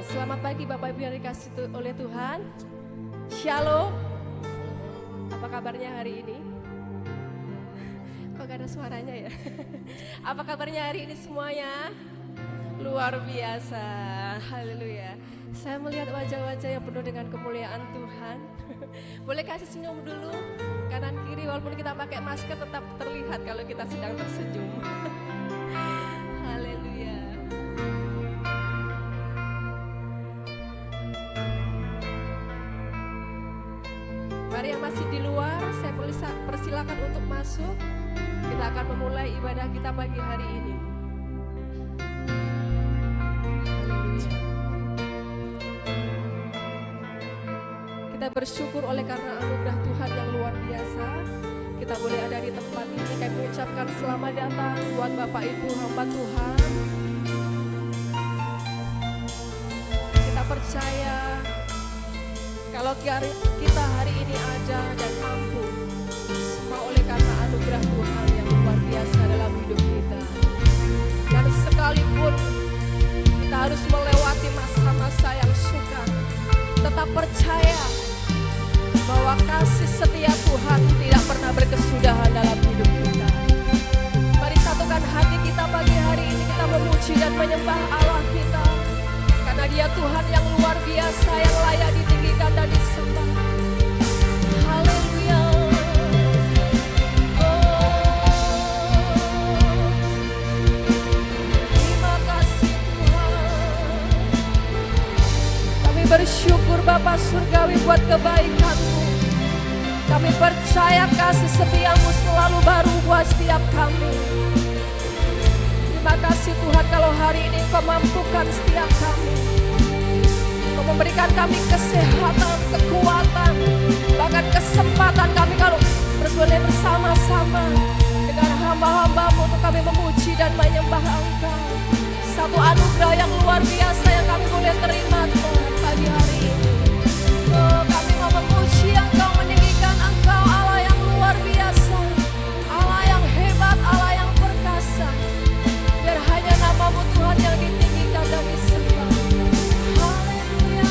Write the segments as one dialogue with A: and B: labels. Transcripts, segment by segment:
A: Selamat pagi Bapak Ibu yang dikasihi oleh Tuhan. Shalom. Apa kabarnya hari ini? Kok gak ada suaranya ya? Apa kabarnya hari ini semuanya? Luar biasa. Haleluya. Saya melihat wajah-wajah yang penuh dengan kemuliaan Tuhan. Boleh kasih senyum dulu kanan kiri, walaupun kita pakai masker tetap terlihat kalau kita sedang tersenyum. Haleluya. Mari yang masih di luar, saya persilakan untuk masuk. Kita akan memulai ibadah kita pagi hari ini. Haleluya. Kita bersyukur oleh karena anugerah Tuhan yang luar biasa. Kita boleh ada di tempat ini. Kami mengucapkan selamat datang buat Bapak Ibu hamba Tuhan. Kita percaya kalau kita hari ini ada dan mampu, semua oleh karena anugerah Tuhan yang luar biasa dalam hidup kita. Dan sekalipun kita harus melewati masa-masa yang sukar, tetap percaya bahwa kasih setia Tuhan tidak pernah berkesudahan dalam hidup kita. Mari satukan hati kita pagi hari ini, kita memuji dan menyembah Allah kita. Karena Dia Tuhan yang luar biasa, yang layak ditinggikan dan disembah. Haleluya. Terima kasih Tuhan. Kami bersyukur Bapa Surgawi buat kebaikan-Mu. Kami percaya kasih setia-Mu selalu baru buat setiap kami. Terima kasih Tuhan kalau hari ini Engkau mampukan setiap kami. Engkau memberikan kami kesehatan, kekuatan, bahkan kesempatan kami kalau bersama-sama dengan hamba-hamba-Mu untuk kami memuji dan menyembah Engkau. Satu anugerah yang luar biasa yang kami boleh terima Tuhan pagi hari ini. Oh, kami mau memuji Engkau, meninggikan Engkau, Allah yang luar biasa, Allah yang hebat, Allah yang perkasa. Biar hanya nama-Mu Tuhan yang ditinggikan dan disembah. Haleluya.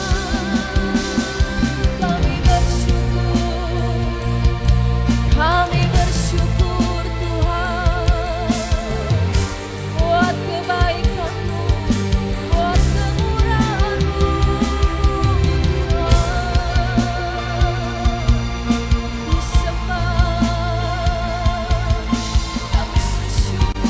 A: Kami bersyukur. Kami bersyukur Tuhan buat kebaikan-Mu, buat kemurahan-Mu Tuhan. Disembah. Kami bersyukur.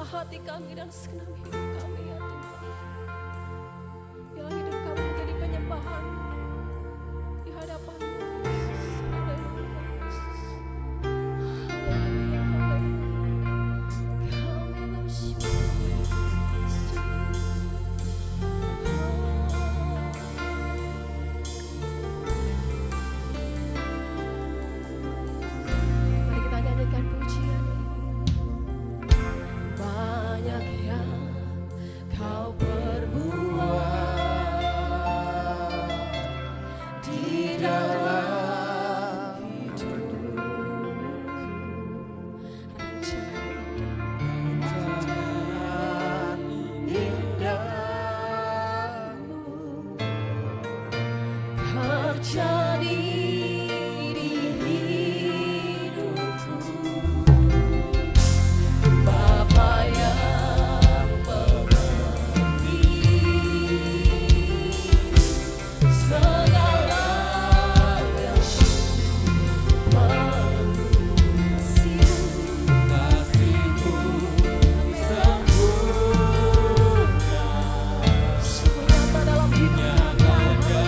A: Hati kami dan segenap hidup kami ya Tuhan. Biarlah hidup kami menjadi penyembahan di hadapan-Mu Yesus. Haleluya Yesus. Haleluya, haleluya. Kami bersyukur Yesus. Mari kita nyanyikan pujian ini. Banyak yang Kau perbuat di dalam hidupku. Rencana indahmu terjadi di hidupku. Bapa yang pengerti segala yang kasih-Mu sempurna, sempurna dalam hidup kami.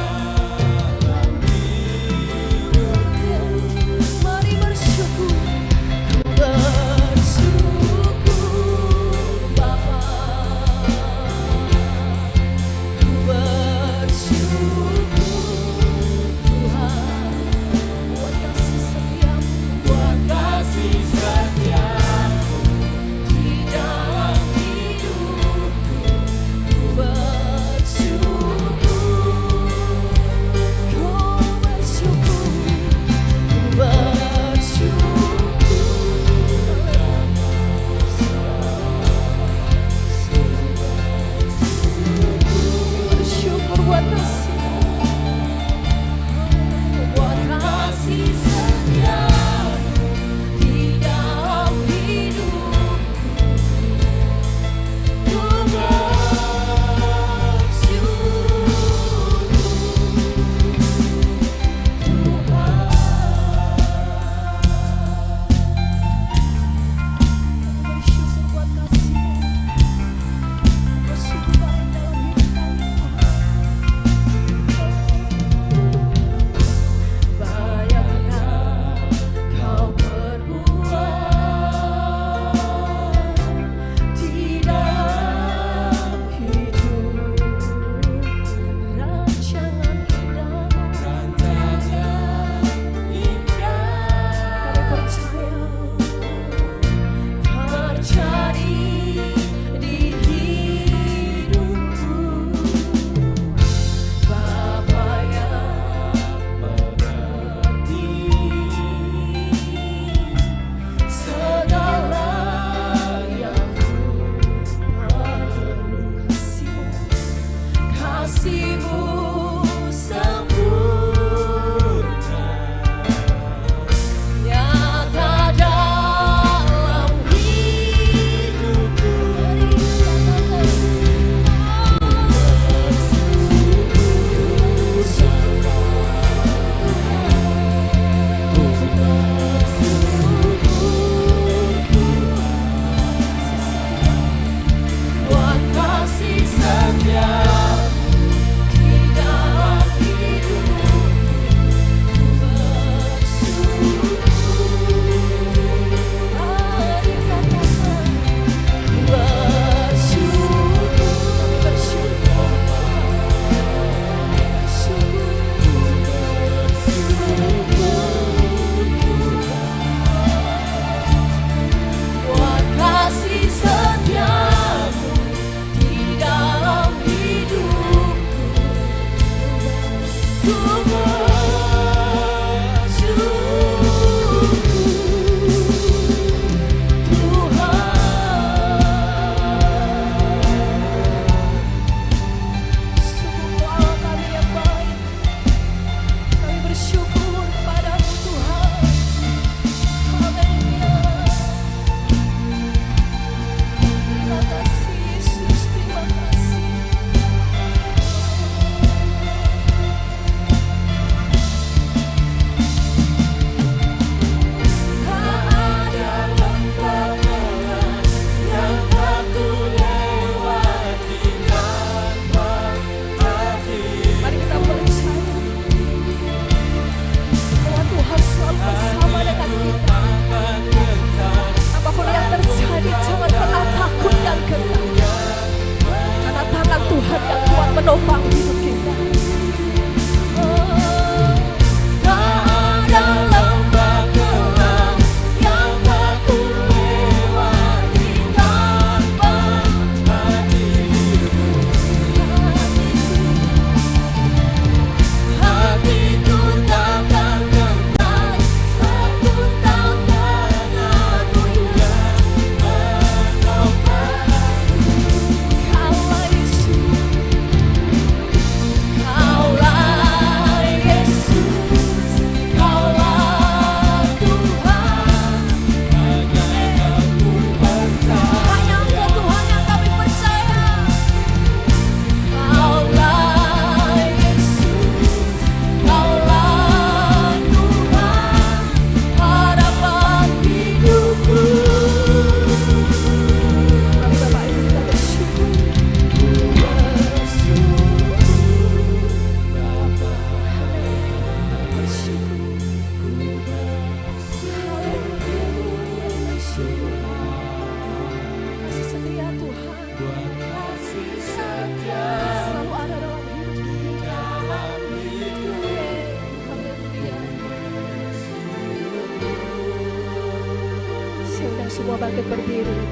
A: Semua bangkit berdiri.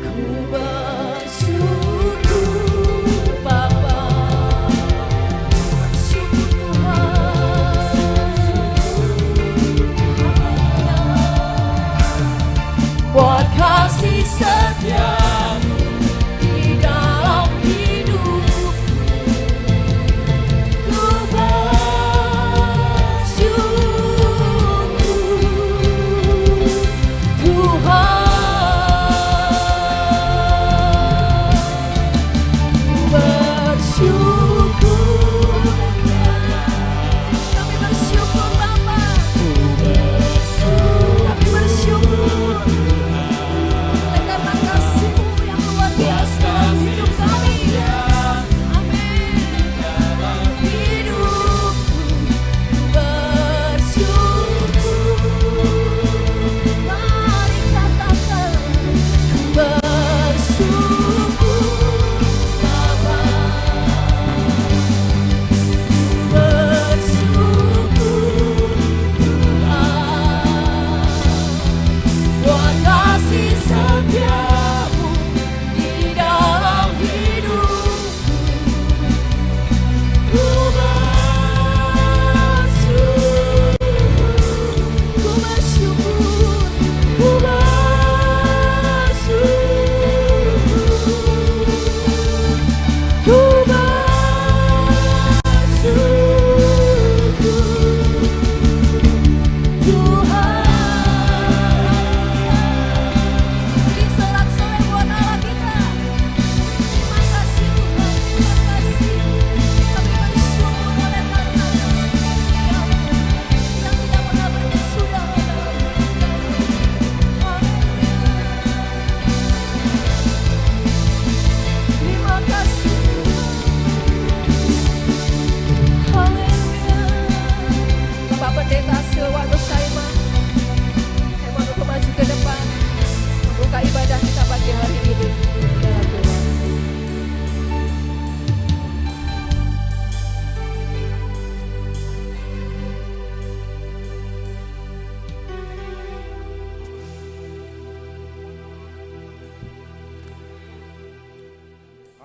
A: Ku bersyukur Bapa, bersyukur Tuhan, buat kasih setia-Mu di dalam hidupku. Ku bersyukur Tuhan.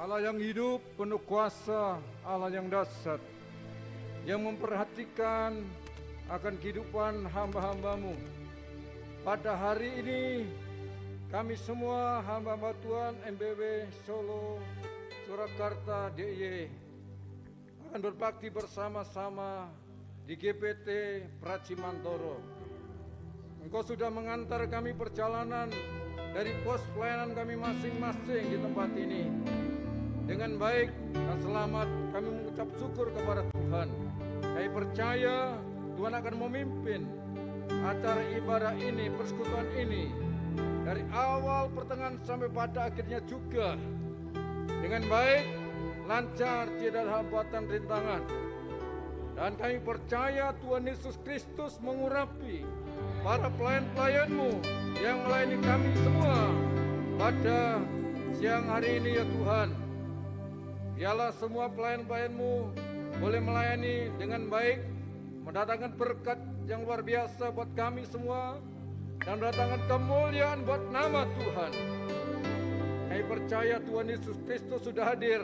B: Allah yang hidup, penuh kuasa, Allah yang dahsyat. yang memperhatikan akan kehidupan hamba-hambamu. Pada hari ini kami semua hamba-hamba Tuhan MBW Solo, Surakarta, DIY akan berbakti bersama-sama di GPT Pracimantoro. Engkau sudah mengantar kami perjalanan dari pos pelayanan kami masing-masing di tempat ini. Dengan baik dan selamat kami mengucap syukur kepada Tuhan. Kami percaya Tuhan akan memimpin acara ibadah ini, persekutuan ini dari awal, pertengahan sampai pada akhirnya juga dengan baik, lancar, tidak ada hambatan rintangan. Dan kami percaya Tuhan Yesus Kristus mengurapi para pelayan-pelayan-Mu yang melayani kami semua pada siang hari ini ya Tuhan. Biarlah semua pelayan-pelayan-Mu boleh melayani dengan baik, mendatangkan berkat yang luar biasa buat kami semua, dan mendatangkan kemuliaan buat nama Tuhan. Kami percaya Tuhan Yesus Kristus sudah hadir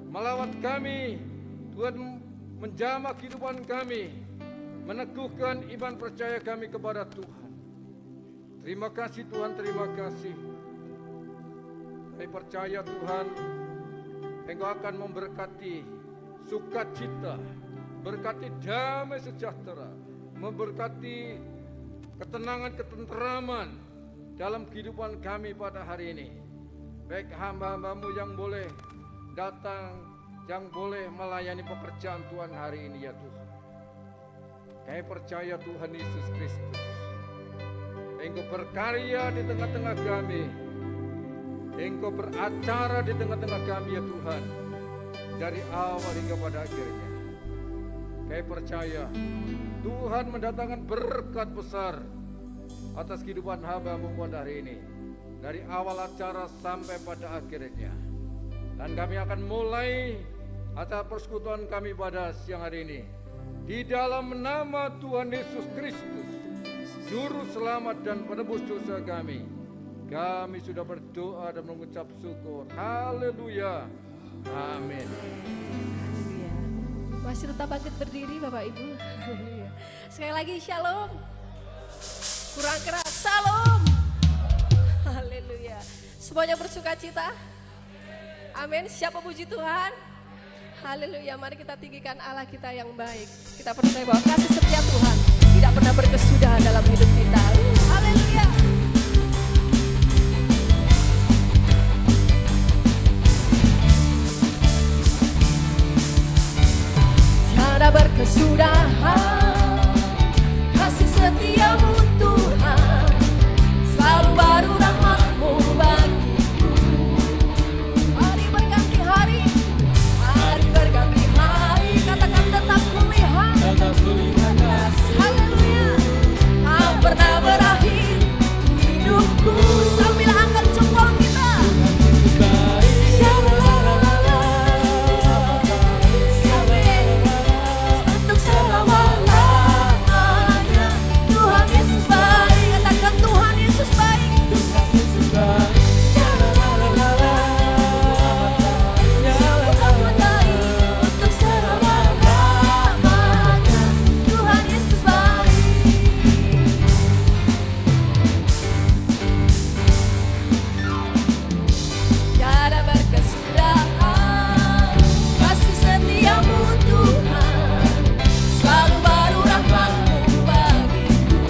B: melawat kami. Tuhan menjamah kehidupan kami, meneguhkan iman percaya kami kepada Tuhan. Terima kasih Tuhan, terima kasih. Kami percaya Tuhan, Engkau akan memberkati sukacita, berkati damai sejahtera, memberkati ketenangan, ketenteraman dalam kehidupan kami pada hari ini. Baik hamba-hambamu yang boleh datang, yang boleh melayani pekerjaan Tuhan hari ini ya Tuhan. Kami percaya Tuhan Yesus Kristus, Engkau berkarya di tengah-tengah kami, Engkau beracara di tengah-tengah kami ya Tuhan, dari awal hingga pada akhirnya. Kami percaya Tuhan mendatangkan berkat besar atas kehidupan hamba-Mu pada hari ini, dari awal acara sampai pada akhirnya. Dan kami akan mulai acara persekutuan kami pada siang hari ini di dalam nama Tuhan Yesus Kristus, Juru Selamat dan Penebus dosa kami. Kami sudah berdoa dan mengucap syukur. Haleluya. Amin.
A: Masih tetap bangkit berdiri Bapak Ibu. Haleluya. Sekali lagi shalom. Kurang keras, shalom. Haleluya. Semuanya bersuka cita. Amin. Siapa puji Tuhan? Haleluya. Mari kita tinggikan Allah kita yang baik. Kita percaya bahwa kasih setia Tuhan tidak pernah berkesudahan dalam hidup kita. Haleluya. Tiada berkesudahan kasih setiamu Tuhan, selalu baru rahmat-Mu bagiku. Hari berganti hari, hari berganti hari, katakan tetap kulihat. Haleluya. Tak pernah berakhir hidupku. Sambil angkat jempol kita. Untuk selama-lamanya Tuhan Yesus baik. Katakan Tuhan Yesus baik. Tuhan baik untuk selama-lamanya. Tuhan Yesus baik. Tiada berkesudahan kasih setiamu Tuhan, selalu baru rahmat-Mu bagiku.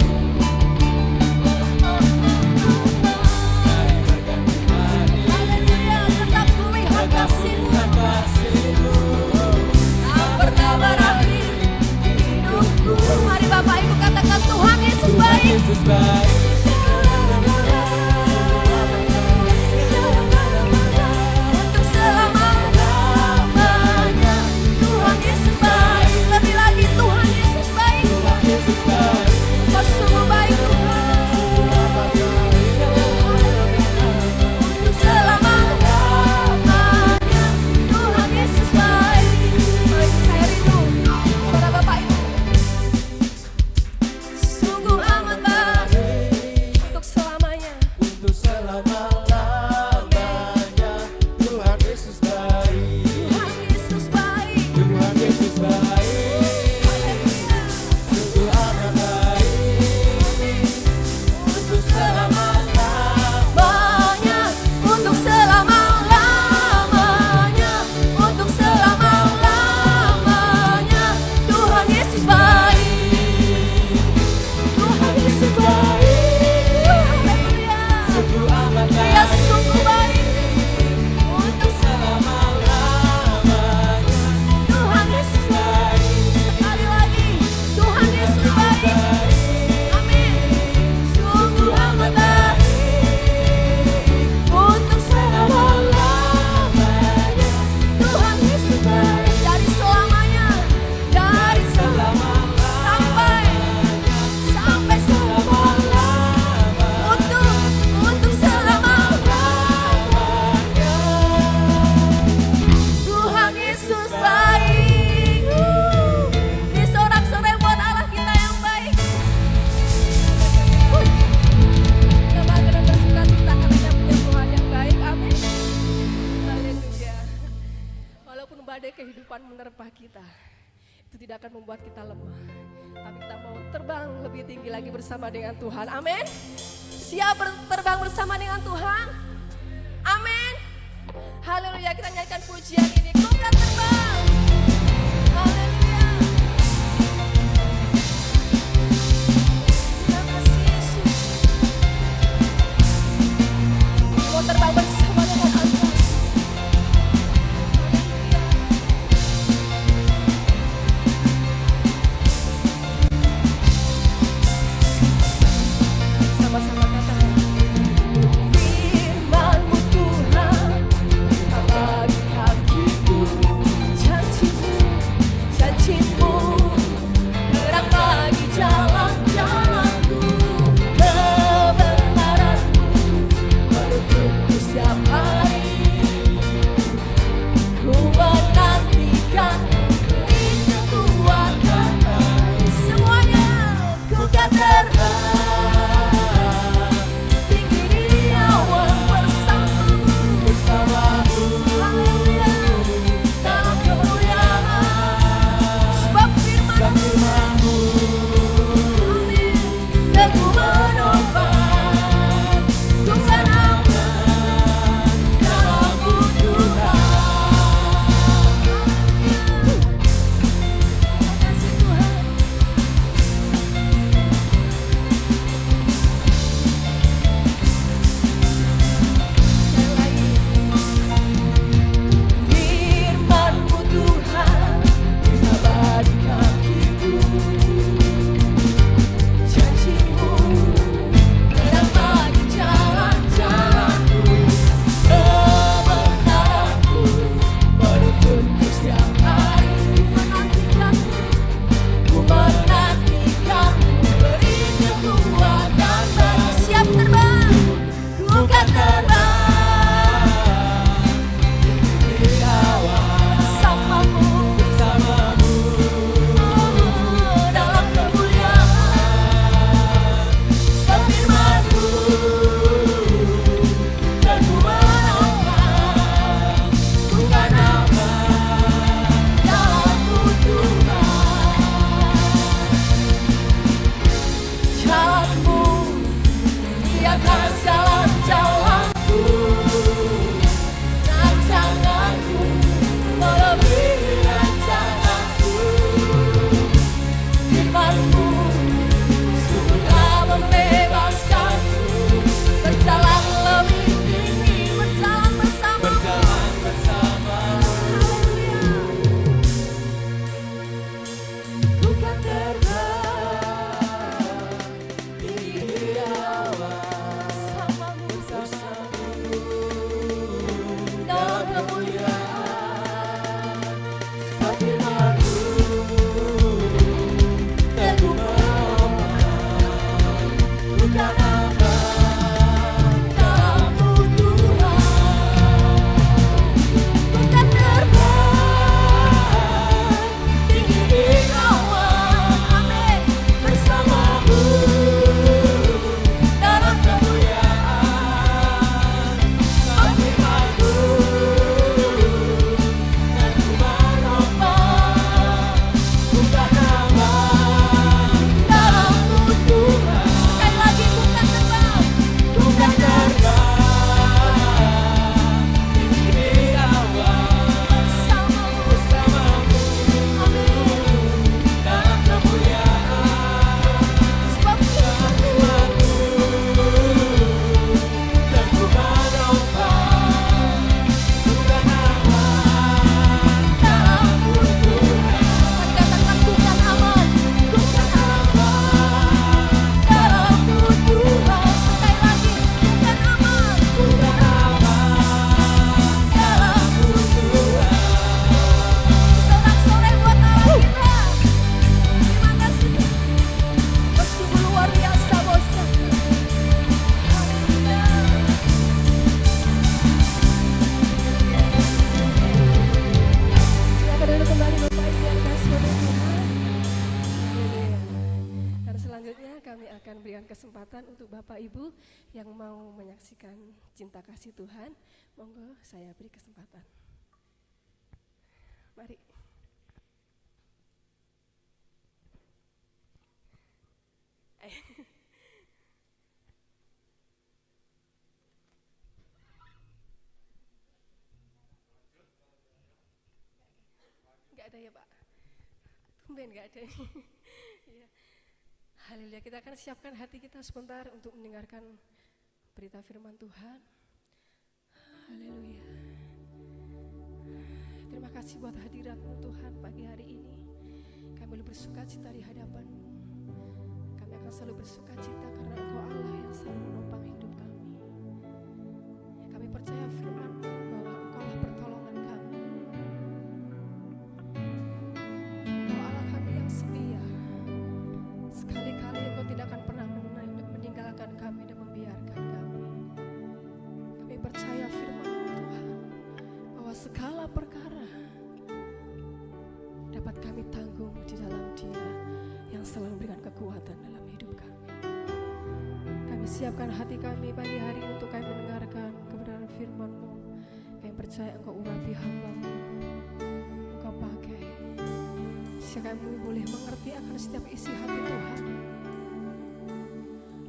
A: Haleluya, tetap kulihat kasih-Mu, tak pernah berakhir hidupku. Mari Bapak Ibu katakan Tuhan Yesus baik. Untuk selama-lamanya Tuhan Yesus baik. Lebih lagi Tuhan Yesus baik. Kau sungguh baik Tuhan. Untuk selama-lamanya Tuhan Yesus baik. Saya rindu suara Bapak Ibu. Sungguh amat baik. itu tidak akan membuat kita lemah. Tapi kita mau terbang lebih tinggi lagi bersama dengan Tuhan. Amin. Siap terbang bersama dengan Tuhan? Amin. Haleluya, kita nyanyikan pujian ini. Ku kan terbang. Haleluya. Terima kasih Yesus. Mau terbang bersama dengan Tuhan. Sama-sama katakan. Firman-Mu Tuhan, bagi hatiku, janji-Mu, janji-Mu, terang bagi jalan-jalanku, kebenaran-Mu menuntunku setiap hari. Ku menantikan kekuatan, semuanya ku kan terbang. Kesempatan untuk Bapak Ibu yang mau menyaksikan cinta kasih Tuhan, monggo saya beri kesempatan. Mari. ya Pak. Tumben gak ada. Ya. Haleluya, kita akan siapkan hati kita sebentar untuk mendengarkan berita firman Tuhan. Haleluya. Terima kasih buat hadirat-Mu Tuhan pagi hari ini. Kami boleh bersuka cita di hadapan-Mu. Kami akan selalu bersuka cita karena Engkau Allah yang selalu menopang hidup kami. Kami percaya firman-Mu bahwa Engkau lah pertolongan kami. Engkau Allah kami yang setia. Sekali-kali Engkau tidak akan pernah meninggalkan kami dan membiarkan kami. Kami percaya firman-Mu Tuhan bahwa segala perkara dapat kami tanggung di dalam Dia yang selalu memberikan kekuatan dalam hidup kami. Kami siapkan hati kami pagi hari ini untuk kami mendengarkan kebenaran firman-Mu. Kami percaya Engkau urapi hamba-Mu, Engkau pakai sehingga kami boleh mengerti akan setiap isi hati Tuhan,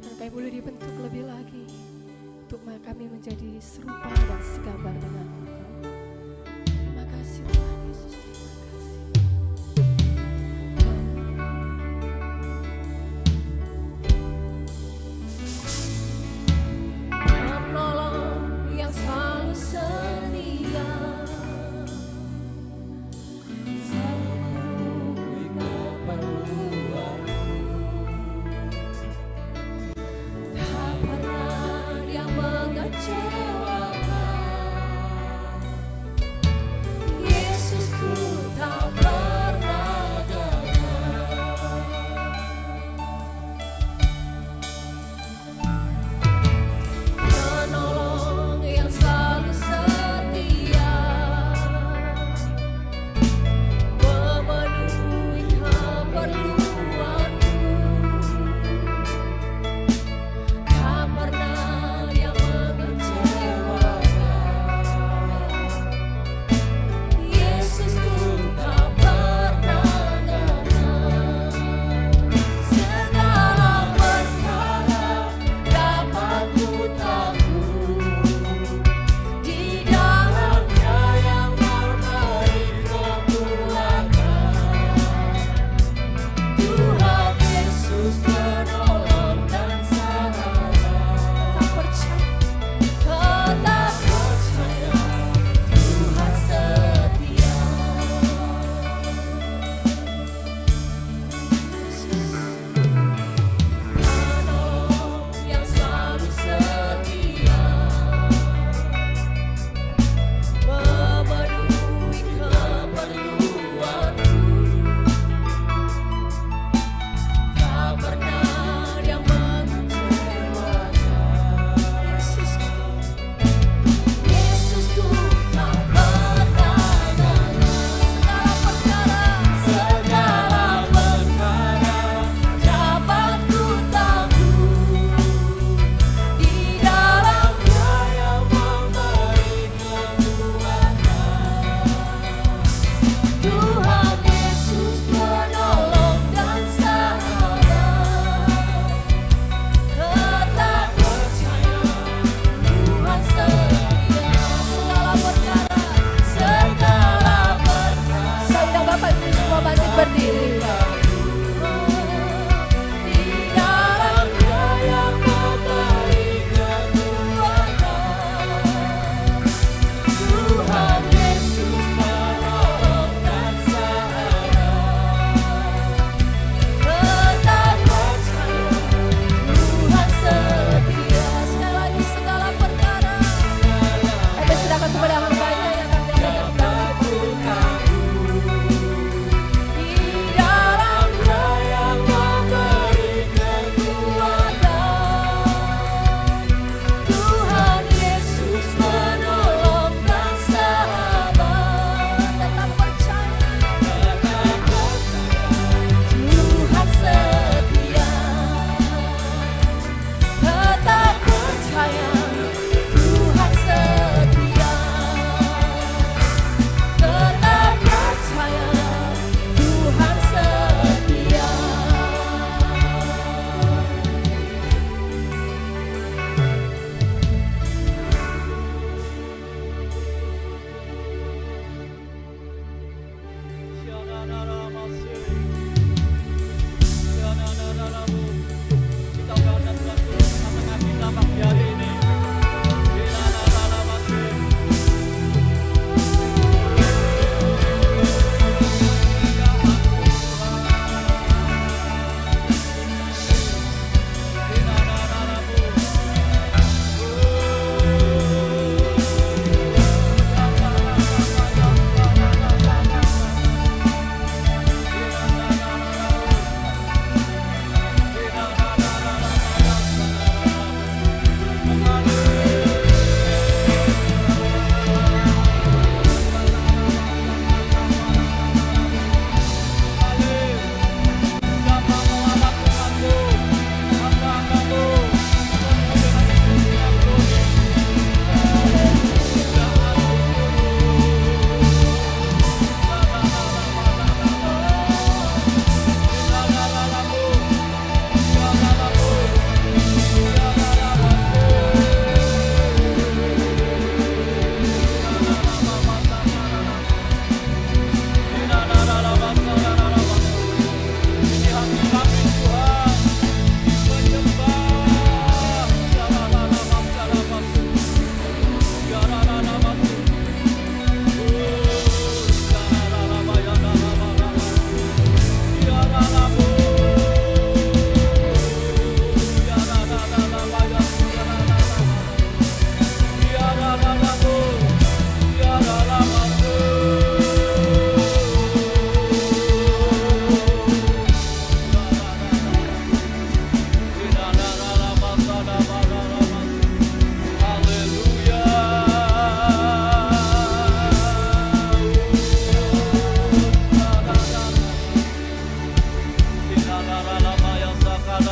A: dan kami boleh dibentuk lebih lagi untuk kami menjadi serupa dan segambar dengan Engkau. Terima kasih Tuhan Yesus, terima kasih. Penolong yang selalu setia, selalu keperluanku, tak pernah Dia mengecewakan.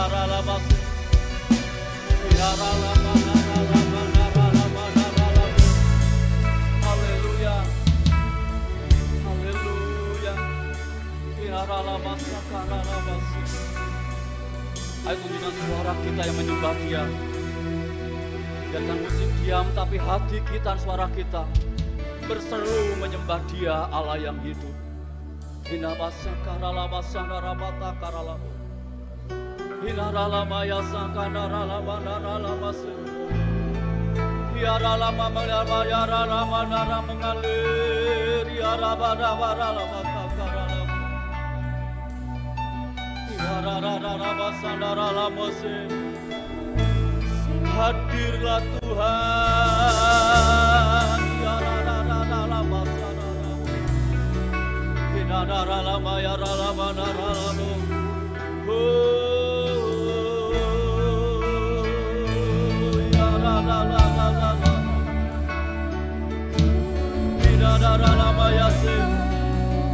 C: Haleluya. Haleluya. Ayo tunjukkan suara kita yang menyembah Dia. Biarkan musik diam, tapi hati kita dan suara kita berseru menyembah Dia, Allah yang hidup. Hinabasa karalabasa narabata karalabu. Hinaralamaya sakanaralama naralamasu. Hiaralama mengalayaralama nara mengalir. Hiarabarabaralama karalabu. Hiarararabasa naralamosi. Hadirlah Tuhan. Hiarararabasa naralamu. Hinaralama yaralama naralamu.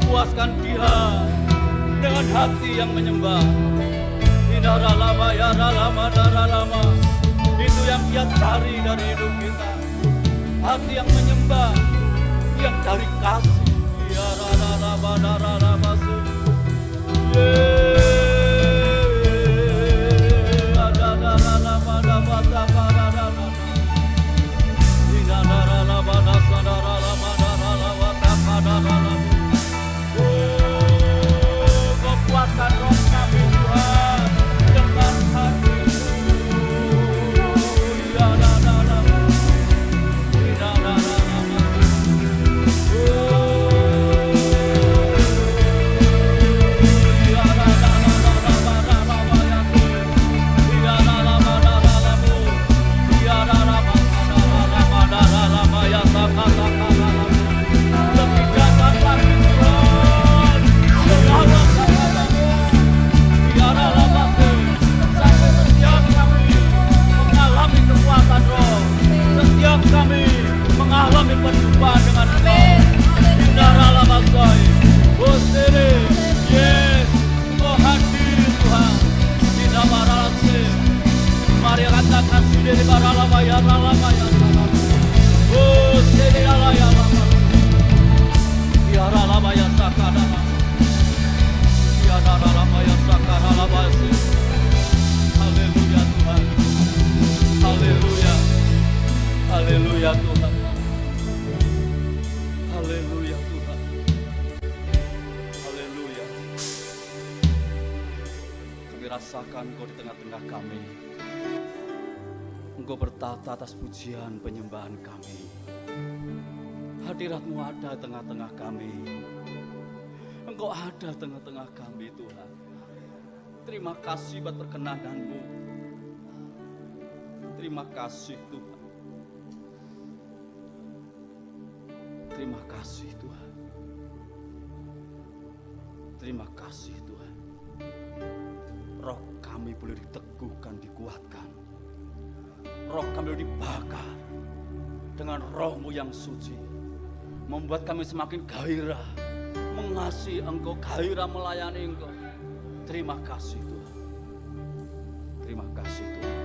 C: Puaskan Dia dengan hati yang menyembah. Itu yang Dia cari dari hidup kita. Hati yang menyembah, yang dari kasih. Kepuaskan roh kami Tuhan dengan kami mengalami perjumpaan dengan Engkau. Indaralamasai, Bosere, yes, Engkau hadir Tuhan. Indamaralase, mari katakan sendiri baralamaya, ralamaya, Bosere alaya, Biaralamaya sakadala, Biaralamaya sakadalabasi. Haleluya Tuhan, haleluya. Haleluya Tuhan. Haleluya Tuhan. Haleluya. Kami rasakan Engkau di tengah-tengah kami. Engkau bertata atas pujian penyembahan kami. Hadirat-Mu ada di tengah-tengah kami. Engkau ada di tengah-tengah kami Tuhan. Terima kasih buat perkenanan-Mu. Terima kasih Tuhan. Terima kasih Tuhan. Terima kasih Tuhan. Roh kami boleh diteguhkan, dikuatkan. Roh kami boleh dibakar dengan Roh-Mu yang suci. Membuat kami semakin gairah mengasihi Engkau, gairah melayani Engkau. Terima kasih Tuhan. Terima kasih Tuhan.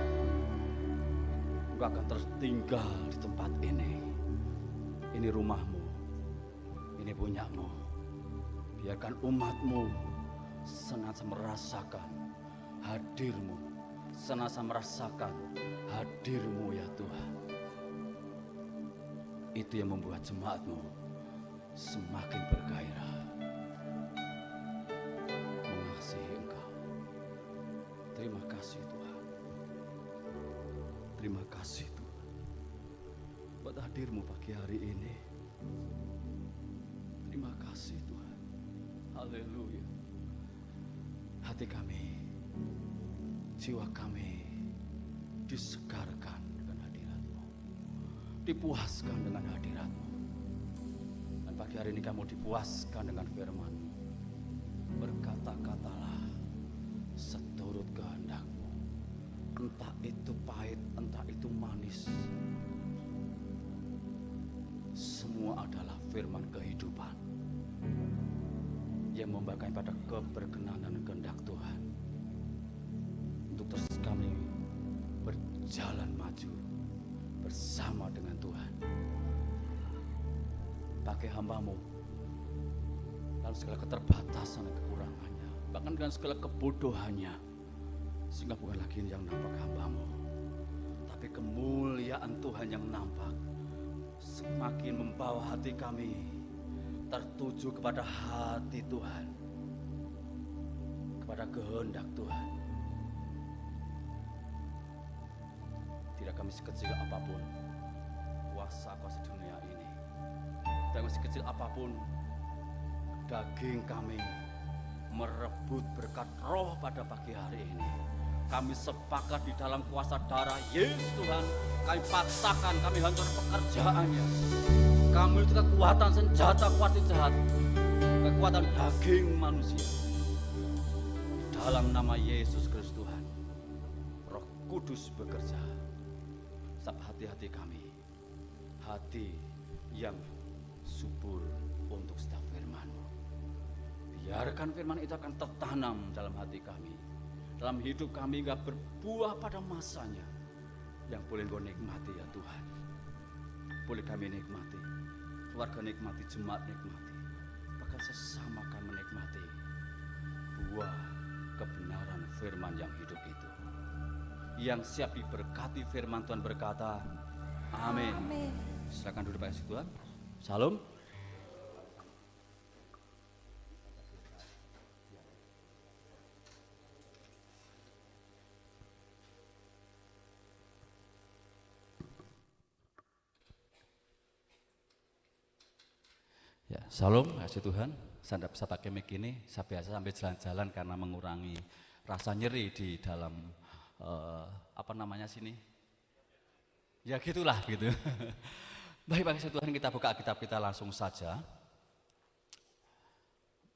C: Engkau akan terus tinggal di tempat ini. Ini rumah-Mu. Ini punya-Mu. Biarkan umat-Mu senantiasa merasakan hadir-Mu. Senantiasa merasakan hadir-Mu ya Tuhan. Itu yang membuat jemaat-Mu semakin bergairah mengasihi Engkau. Terima kasih Tuhan. Terima kasih Tuhan buat hadir-Mu pagi hari ini. Terima kasih Tuhan. Haleluya. Hati kami, jiwa kami disegarkan dengan hadirat-Mu, dipuaskan dengan hadirat-Mu. Dan pagi hari ini kamu dipuaskan dengan firman-Mu. Berkata-katalah seturut kehendak-Mu. Entah itu pahit, entah itu manis, semua adalah firman kehidupan yang membawa pada keberkenanan kehendak Tuhan. Untuk berjalan maju bersama dengan Tuhan. Pakai hamba-Mu dalam segala keterbatasan dan kekurangannya, bahkan dengan segala kebodohannya, sehingga bukan lagi yang nampak hamba-Mu, tapi kemuliaan Tuhan yang nampak, semakin membawa hati kami tertuju kepada hati Tuhan, kepada kehendak Tuhan. Tidak kami sekecil apapun kuasa-kuasa dunia ini, tidak kami sekecil apapun daging kami merebut berkat roh pada pagi hari ini. Kami sepakat di dalam kuasa darah Yesus Tuhan, kami patahkan, kami hancurkan pekerjaannya. Kami itu kekuatan senjata kuat jahat, kekuatan daging manusia. Dalam nama Yesus Kristus Tuhan, Roh Kudus bekerja. Setiap hati-hati kami, hati yang subur untuk setiap firman-Mu. Biarkan firman itu akan tertanam dalam hati kami, dalam hidup kami, hingga berbuah pada masanya yang boleh Engkau nikmati ya Tuhan. Boleh kami nikmati, keluarga nikmati, jemaat nikmati, bahkan sesama akan menikmati buah kebenaran firman yang hidup itu. Yang siap diberkati firman Tuhan berkata, amin. Silakan duduk Pak Tuhan. Salam. Ya, salam, kasih Tuhan. Saya tidak bisa pakai mic ini, saya biasa sambil jalan-jalan karena mengurangi rasa nyeri di dalam sini. Ya gitulah gitu. Baik, kasih Tuhan, kita buka kitab kita langsung saja.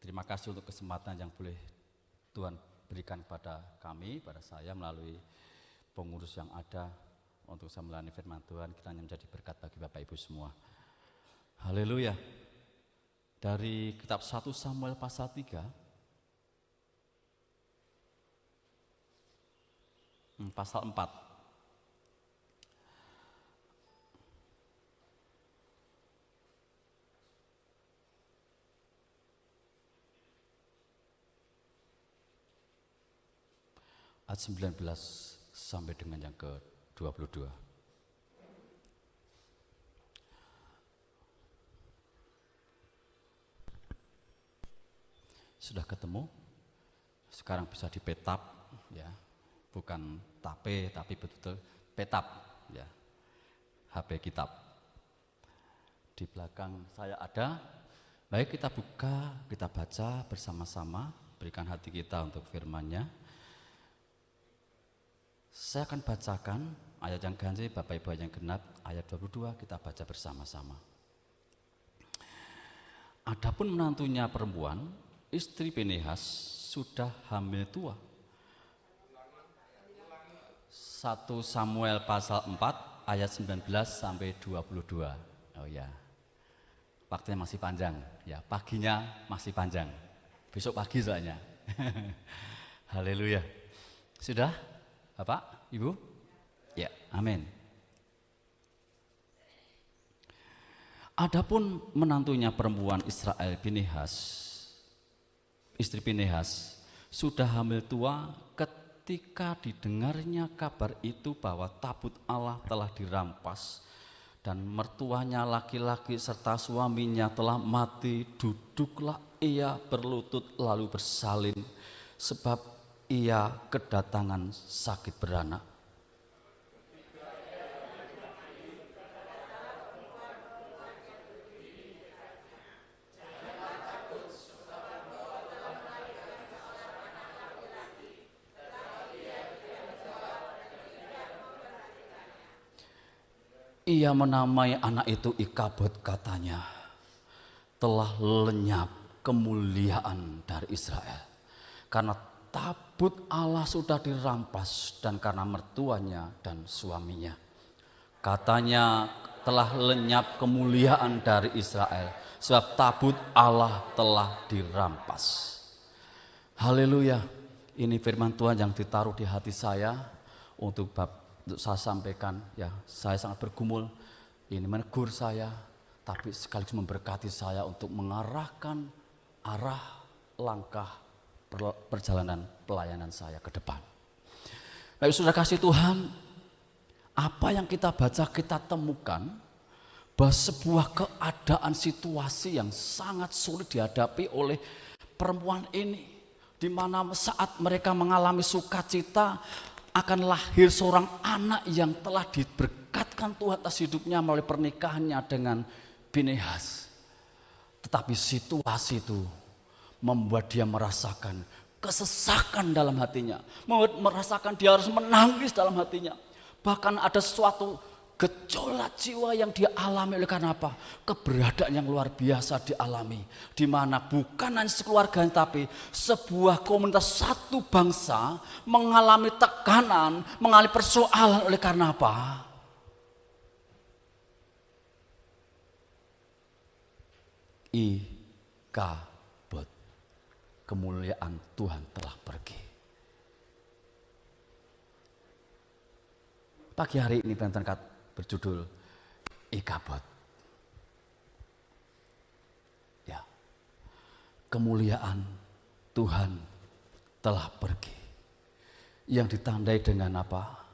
C: Terima kasih untuk kesempatan yang boleh Tuhan berikan pada kami, pada saya melalui pengurus yang ada untuk saya melayani firman Tuhan. Kiranya menjadi berkat bagi Bapak Ibu semua. Haleluya. Dari kitab 1 Samuel pasal 3, pasal 4. Ayat 19 sampai dengan yang ke-22. Sudah ketemu? Sekarang bisa dipetap ya. Bukan tape tapi betul-betul petap ya. HP kitab. Di belakang saya ada. Baik, kita buka, kita baca bersama-sama, berikan hati kita untuk firman-Nya. Saya akan bacakan ayat yang ganjil, Bapak Ibu yang genap, ayat 22 kita baca bersama-sama. Adapun menantunya perempuan, istri Pinehas, sudah hamil tua. 1 Samuel pasal 4 ayat 19 sampai 22. Oh ya. Waktunya masih panjang ya, paginya masih panjang. Besok pagi soalnya. Haleluya. Sudah? Bapak, Ibu? Ya, amin. Adapun menantunya perempuan Israel Pinehas, istri Pinehas, sudah hamil tua ketika didengarnya kabar itu bahwa tabut Allah telah dirampas dan mertuanya laki-laki serta suaminya telah mati. Duduklah ia berlutut lalu bersalin, sebab ia kedatangan sakit beranak. Ia menamai anak itu Ikabod, katanya, telah lenyap kemuliaan dari Israel, karena tabut Allah sudah dirampas dan karena mertuanya dan suaminya. Katanya telah lenyap kemuliaan dari Israel, sebab tabut Allah telah dirampas. Haleluya. Ini firman Tuhan yang ditaruh di hati saya untuk untuk saya sampaikan, ya saya sangat bergumul, ini menegur saya, tapi sekaligus memberkati saya untuk mengarahkan arah langkah perjalanan pelayanan saya ke depan. Baik, sudah kasih Tuhan, apa yang kita baca kita temukan bahwa sebuah keadaan situasi yang sangat sulit dihadapi oleh perempuan ini, di mana saat mereka mengalami sukacita akan lahir seorang anak yang telah diberkatkan Tuhan atas hidupnya melalui pernikahannya dengan Finehas. Tetapi situasi itu membuat dia merasakan kesesakan dalam hatinya, merasakan dia harus menangis dalam hatinya. Bahkan ada suatu gejolak jiwa yang dia alami oleh karena apa? Keberadaan yang luar biasa dialami, di mana bukan hanya sekeluarga tapi sebuah komunitas, satu bangsa mengalami tekanan, mengalami persoalan oleh karena apa? Ikabod, kemuliaan Tuhan telah pergi. Pagi hari ini pengen berjudul Ikabod. Ya, kemuliaan Tuhan telah pergi. Yang ditandai dengan apa?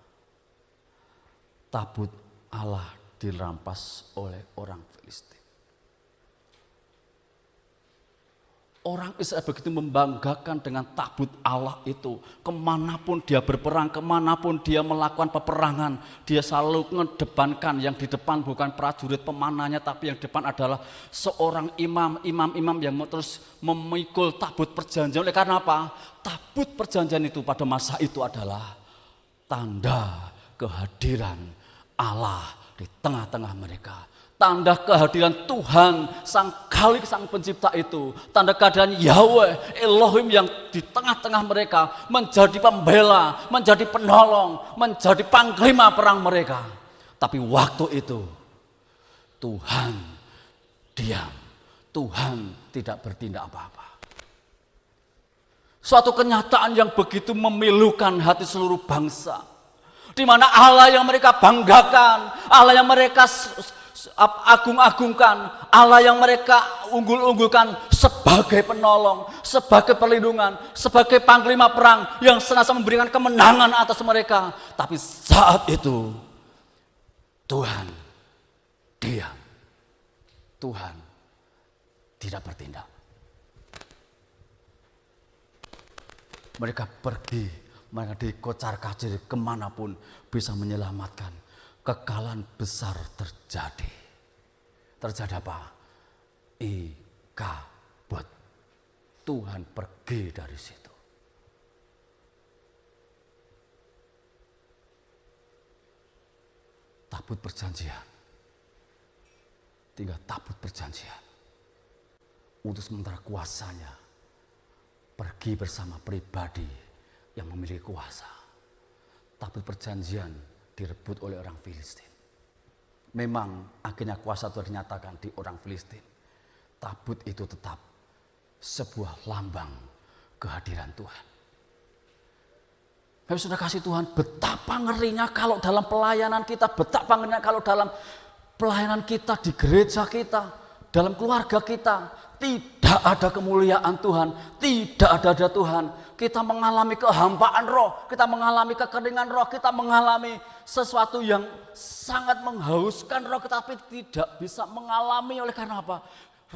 C: Tabut Allah dirampas oleh orang Filistin. Orang Israel begitu membanggakan dengan tabut Allah itu. Kemanapun dia berperang, kemanapun dia melakukan peperangan, dia selalu mengedepankan yang di depan bukan prajurit pemanahnya, tapi yang depan adalah seorang imam yang terus memikul tabut perjanjian. Oleh karena apa? Tabut perjanjian itu pada masa itu adalah tanda kehadiran Allah di tengah-tengah mereka. Tanda kehadiran Tuhan, Sang Khalik, Sang Pencipta itu. Tanda kehadiran Yahweh, Elohim yang di tengah-tengah mereka menjadi pembela, menjadi penolong, menjadi panglima perang mereka. Tapi waktu itu Tuhan diam, Tuhan tidak bertindak apa-apa. Suatu kenyataan yang begitu memilukan hati seluruh bangsa. Di mana Allah yang mereka banggakan, Allah yang mereka agung-agungkan, Allah yang mereka unggul-unggulkan sebagai penolong, sebagai perlindungan, sebagai panglima perang yang senantiasa memberikan kemenangan atas mereka. Tapi saat itu Tuhan diam, Tuhan tidak bertindak. Mereka pergi, mereka dikocar-kacir kemanapun bisa menyelamatkan. Kekalahan besar terjadi. Terjadi apa? Ikabod. Tuhan pergi dari situ. Tabut perjanjian. Tinggal tabut perjanjian. Untuk sementara kuasanya pergi bersama pribadi yang memiliki kuasa. Tabut perjanjian direbut oleh orang Filistin. Memang akhirnya kuasa itu dinyatakan di orang Filistin. Tabut itu tetap sebuah lambang kehadiran Tuhan. Bapak sudah kasih Tuhan, betapa ngerinya kalau dalam pelayanan kita, betapa ngerinya kalau dalam pelayanan kita di gereja kita, dalam keluarga kita, tidak ada kemuliaan Tuhan, tidak ada Tuhan. Kita mengalami kehampaan roh, kita mengalami kekeringan roh, kita mengalami sesuatu yang sangat menghauskan roh, tetapi tidak bisa mengalami oleh karena apa?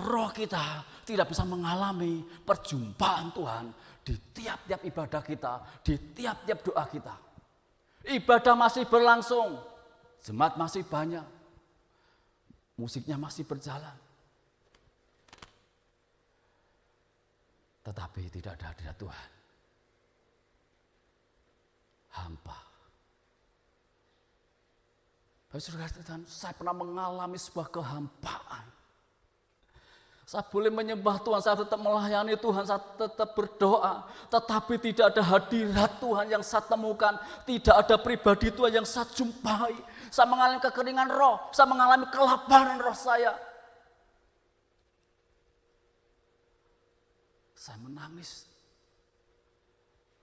C: Roh kita tidak bisa mengalami perjumpaan Tuhan di tiap-tiap ibadah kita, di tiap-tiap doa kita. Ibadah masih berlangsung, jemaat masih banyak, musiknya masih berjalan. Tetapi tidak ada hadirat Tuhan. Hampa. Bapak saudara Tuhan, saya pernah mengalami sebuah kehampaan. Saya boleh menyembah Tuhan, saya tetap melayani Tuhan, saya tetap berdoa. Tetapi tidak ada hadirat Tuhan yang saya temukan. Tidak ada pribadi Tuhan yang saya jumpai. Saya mengalami kekeringan roh, saya mengalami kelaparan roh saya. Saya menangis.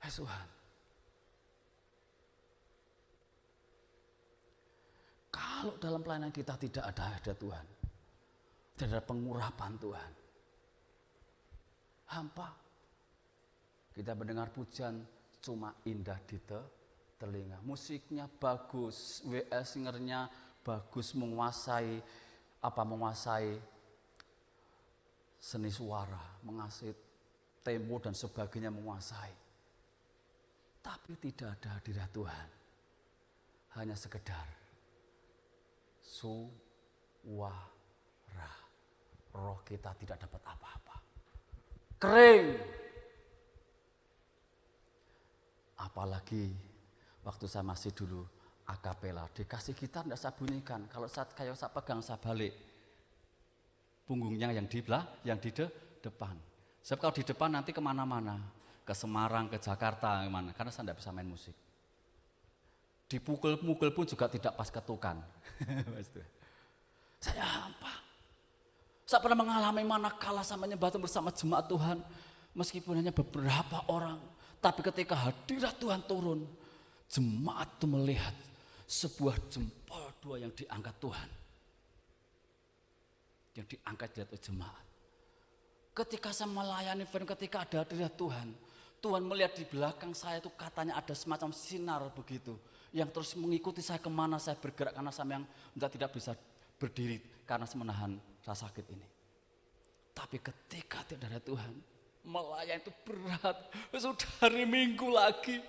C: Hai Tuhan. Kalau dalam pelayanan kita tidak ada hadirat Tuhan, tidak ada pengurapan Tuhan, hampa. Kita mendengar pujian cuma indah di telinga. Musiknya bagus, WS singernya bagus, menguasai seni suara, menguasai tempo dan sebagainya menguasai. Tapi tidak ada hadirat Tuhan. Hanya sekedar suara. Roh kita tidak dapat apa-apa. Kering. Apalagi waktu saya masih dulu akapela, dikasih gitar tidak saya bunyikan. Kalau saya pegang saya balik, punggungnya yang di depan. Sebab kalau di depan nanti kemana-mana, ke Semarang, ke Jakarta, kemana? Karena saya tidak bisa main musik. Dipukul-mukul pun juga tidak pas ketukan. Saya hampa. Saya pernah mengalami manakala saya menyembah bersama jemaat Tuhan, meskipun hanya beberapa orang, tapi ketika hadirat Tuhan turun, jemaat itu melihat sebuah jempol dua yang diangkat Tuhan. Yang diangkat oleh jemaat. Ketika saya melayani, ketika ada hadirat Tuhan, Tuhan melihat di belakang saya itu katanya ada semacam sinar begitu, yang terus mengikuti saya kemana saya bergerak, karena saya yang tidak bisa berdiri karena menahan rasa sakit ini. Tapi ketika tidak ada Tuhan, melayani itu berat. Sudah hari Minggu lagi,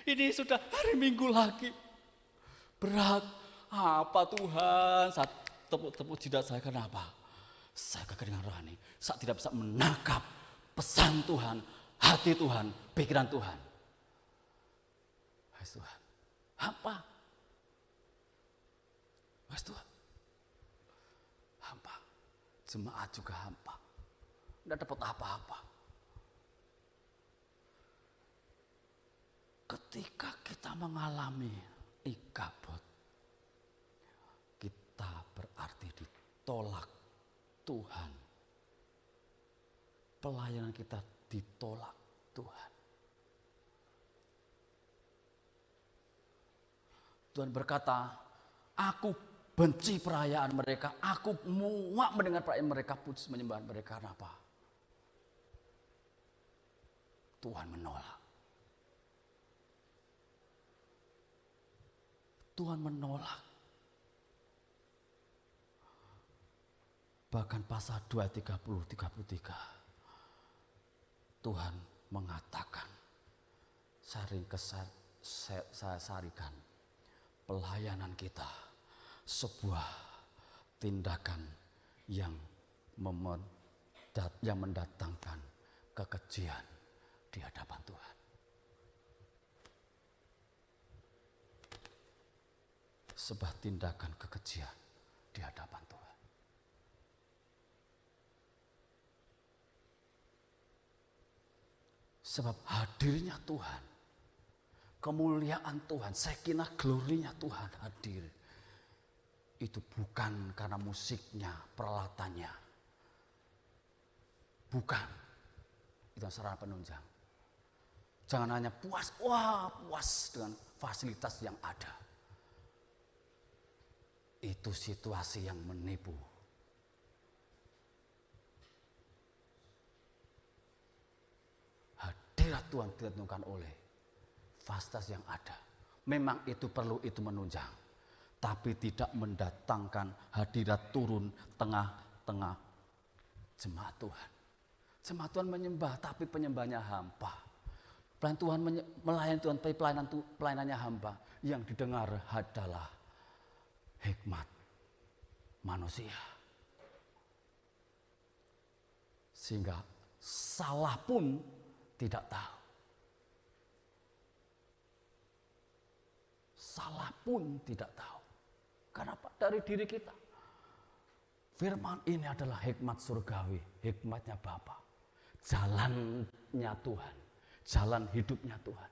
C: ini sudah hari Minggu lagi, berat. Apa Tuhan? Saat tepuk jidat saya, kenapa? Saya kekeringan rohani. Saya tidak bisa menangkap pesan Tuhan, hati Tuhan, pikiran Tuhan. Hai Tuhan, hampa. Hai Tuhan, hampa. Jemaat juga hampa. Tidak dapat apa-apa. Ketika kita mengalami ikabod, kita berarti ditolak Tuhan. Pelayanan kita ditolak Tuhan. Tuhan berkata, aku benci perayaan mereka, aku muak mendengar perayaan mereka, puji menyembah mereka. Kenapa? Tuhan menolak. Tuhan menolak. Bahkan pasal 2, 30, 33. Tuhan mengatakan, saya sarikan pelayanan kita sebuah tindakan yang mendatangkan kekejian di hadapan Tuhan. Sebuah tindakan kekejian di hadapan Tuhan. Sebab hadirnya Tuhan, kemuliaan Tuhan, sakinah glorinya Tuhan hadir. Itu bukan karena musiknya, peralatannya. Bukan. Itu sarana penunjang. Jangan hanya puas dengan fasilitas yang ada. Itu situasi yang menipu. Hadirat Tuhan ditentukan oleh fasilitas yang ada. Memang itu perlu, itu menunjang. Tapi tidak mendatangkan hadirat turun tengah-tengah jemaat Tuhan. Jemaat Tuhan menyembah, tapi penyembahnya hampa. Pelayan Tuhan melayani Tuhan, tapi pelayanannya hampa. Yang didengar adalah hikmat manusia. Sehingga salah pun tidak tahu. Salah pun tidak tahu. Kenapa? Dari diri kita. Firman ini adalah hikmat surgawi, hikmatnya Bapa. Jalannya Tuhan, jalan hidupnya Tuhan.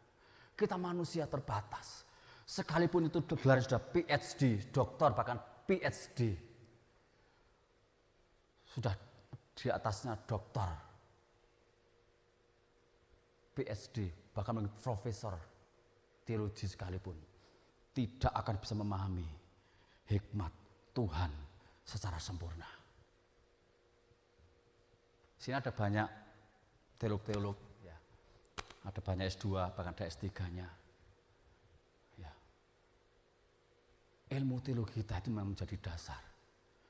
C: Kita manusia terbatas. Sekalipun itu gelar sudah PhD, doktor bahkan PhD. Sudah di atasnya doktor. PhD, bahkan profesor teologi sekalipun. Tidak akan bisa memahami hikmat Tuhan secara sempurna. Sini ada banyak teolog-teolog, ya. Ada banyak S2, bahkan ada S3-nya. Ya. Ilmu teologi kita itu memang menjadi dasar,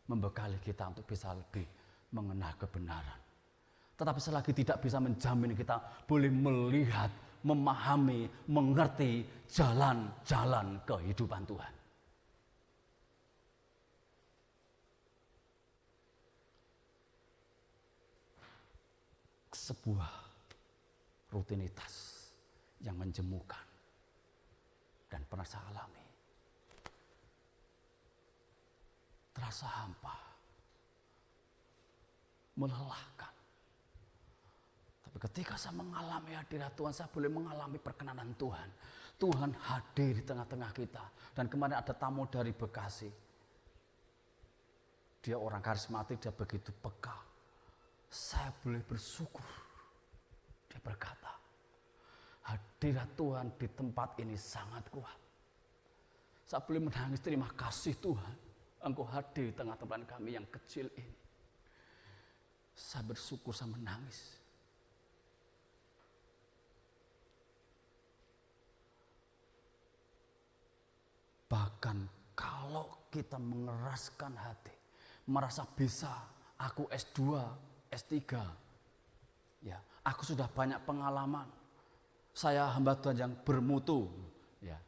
C: membekali kita untuk bisa lebih mengenal kebenaran. Tetapi selagi tidak bisa menjamin kita boleh melihat, memahami, mengerti jalan-jalan kehidupan Tuhan. Sebuah rutinitas yang menjemukan dan pernah saya alami. Terasa hampa, melelahkan. Tapi ketika saya mengalami hadirat Tuhan, saya boleh mengalami perkenanan Tuhan. Tuhan hadir di tengah-tengah kita. Dan kemarin ada tamu dari Bekasi. Dia orang karismatik, dia begitu peka. Saya boleh bersyukur. Dia berkata, hadirat Tuhan di tempat ini sangat kuat. Saya boleh menangis, terima kasih Tuhan. Engkau hadir di tengah-tengah kami yang kecil ini. Saya bersyukur, saya menangis. Bahkan kalau kita mengeraskan hati, merasa bisa, aku S2, S3, ya, aku sudah banyak pengalaman. Saya hamba Tuhan yang bermutu, ya.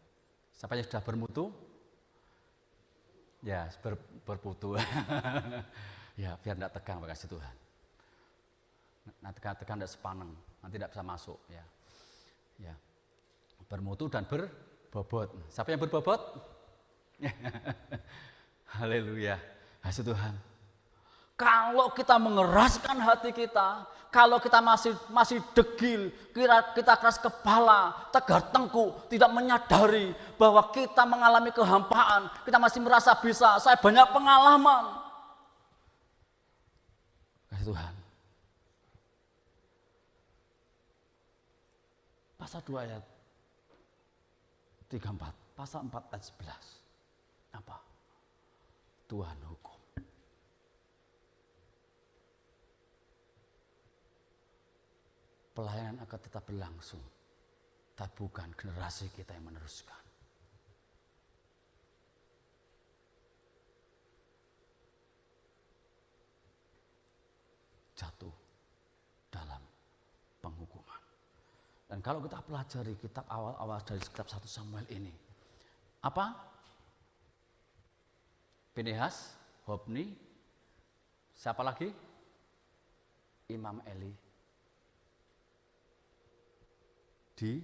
C: Siapa yang sudah bermutu? Ya, berputu. Ya, biar tidak tegang, makasih Tuhan. Nah, tegang tidak sepaneng, nanti tidak bisa masuk, ya. Ya. Bermutu dan berbobot. Siapa yang berbobot? Haleluya. Kasih Tuhan. Kalau kita mengeraskan hati kita, kalau kita masih degil, kita keras kepala, tegar tengkuk, tidak menyadari bahwa kita mengalami kehampaan, kita masih merasa bisa, saya banyak pengalaman. Kasih Tuhan. Pasal 2 ayat 34, pasal 4 ayat 11. Apa? Tuhan hukum. Pelayanan akan tetap berlangsung, tapi bukan generasi kita yang meneruskan. Jatuh dalam penghukuman. Dan kalau kita pelajari kitab awal-awal dari kitab 1 Samuel ini, apa? Pinehas, Hofni, siapa lagi? Imam Eli. Di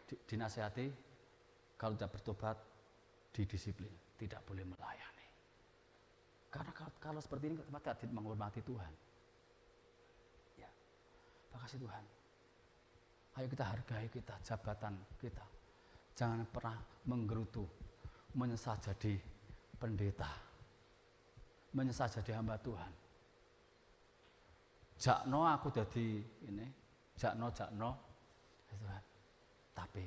C: dinasihati, kalau tidak bertobat didisiplin, tidak boleh melayani. Karena kalau seperti ini kita tidak menghormati Tuhan. Ya, makasih Tuhan. Ayo kita hargai kita, jabatan kita. Jangan pernah menggerutu, menyesal jadi pendeta, menyesal jadi hamba Tuhan. Jakno aku jadi ini, jakno, Tuhan. Tapi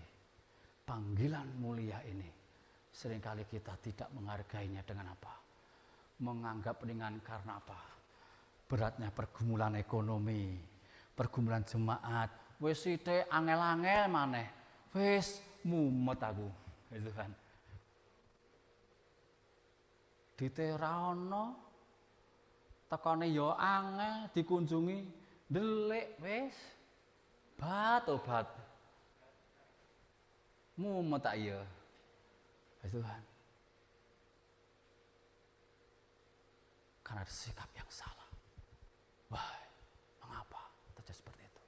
C: panggilan mulia ini seringkali kita tidak menghargainya dengan apa? Menganggap ringan karena apa? Beratnya pergumulan ekonomi, pergumulan jemaat, wis sithik angel-angel maneh, wis mumet aku, itu kan. Diteraono tekane ya angel, dikunjungi ndelik wis obat. Mumet tak iya. Itu kan. Karena ada sikap yang salah. Wah, mengapa terjadi seperti itu?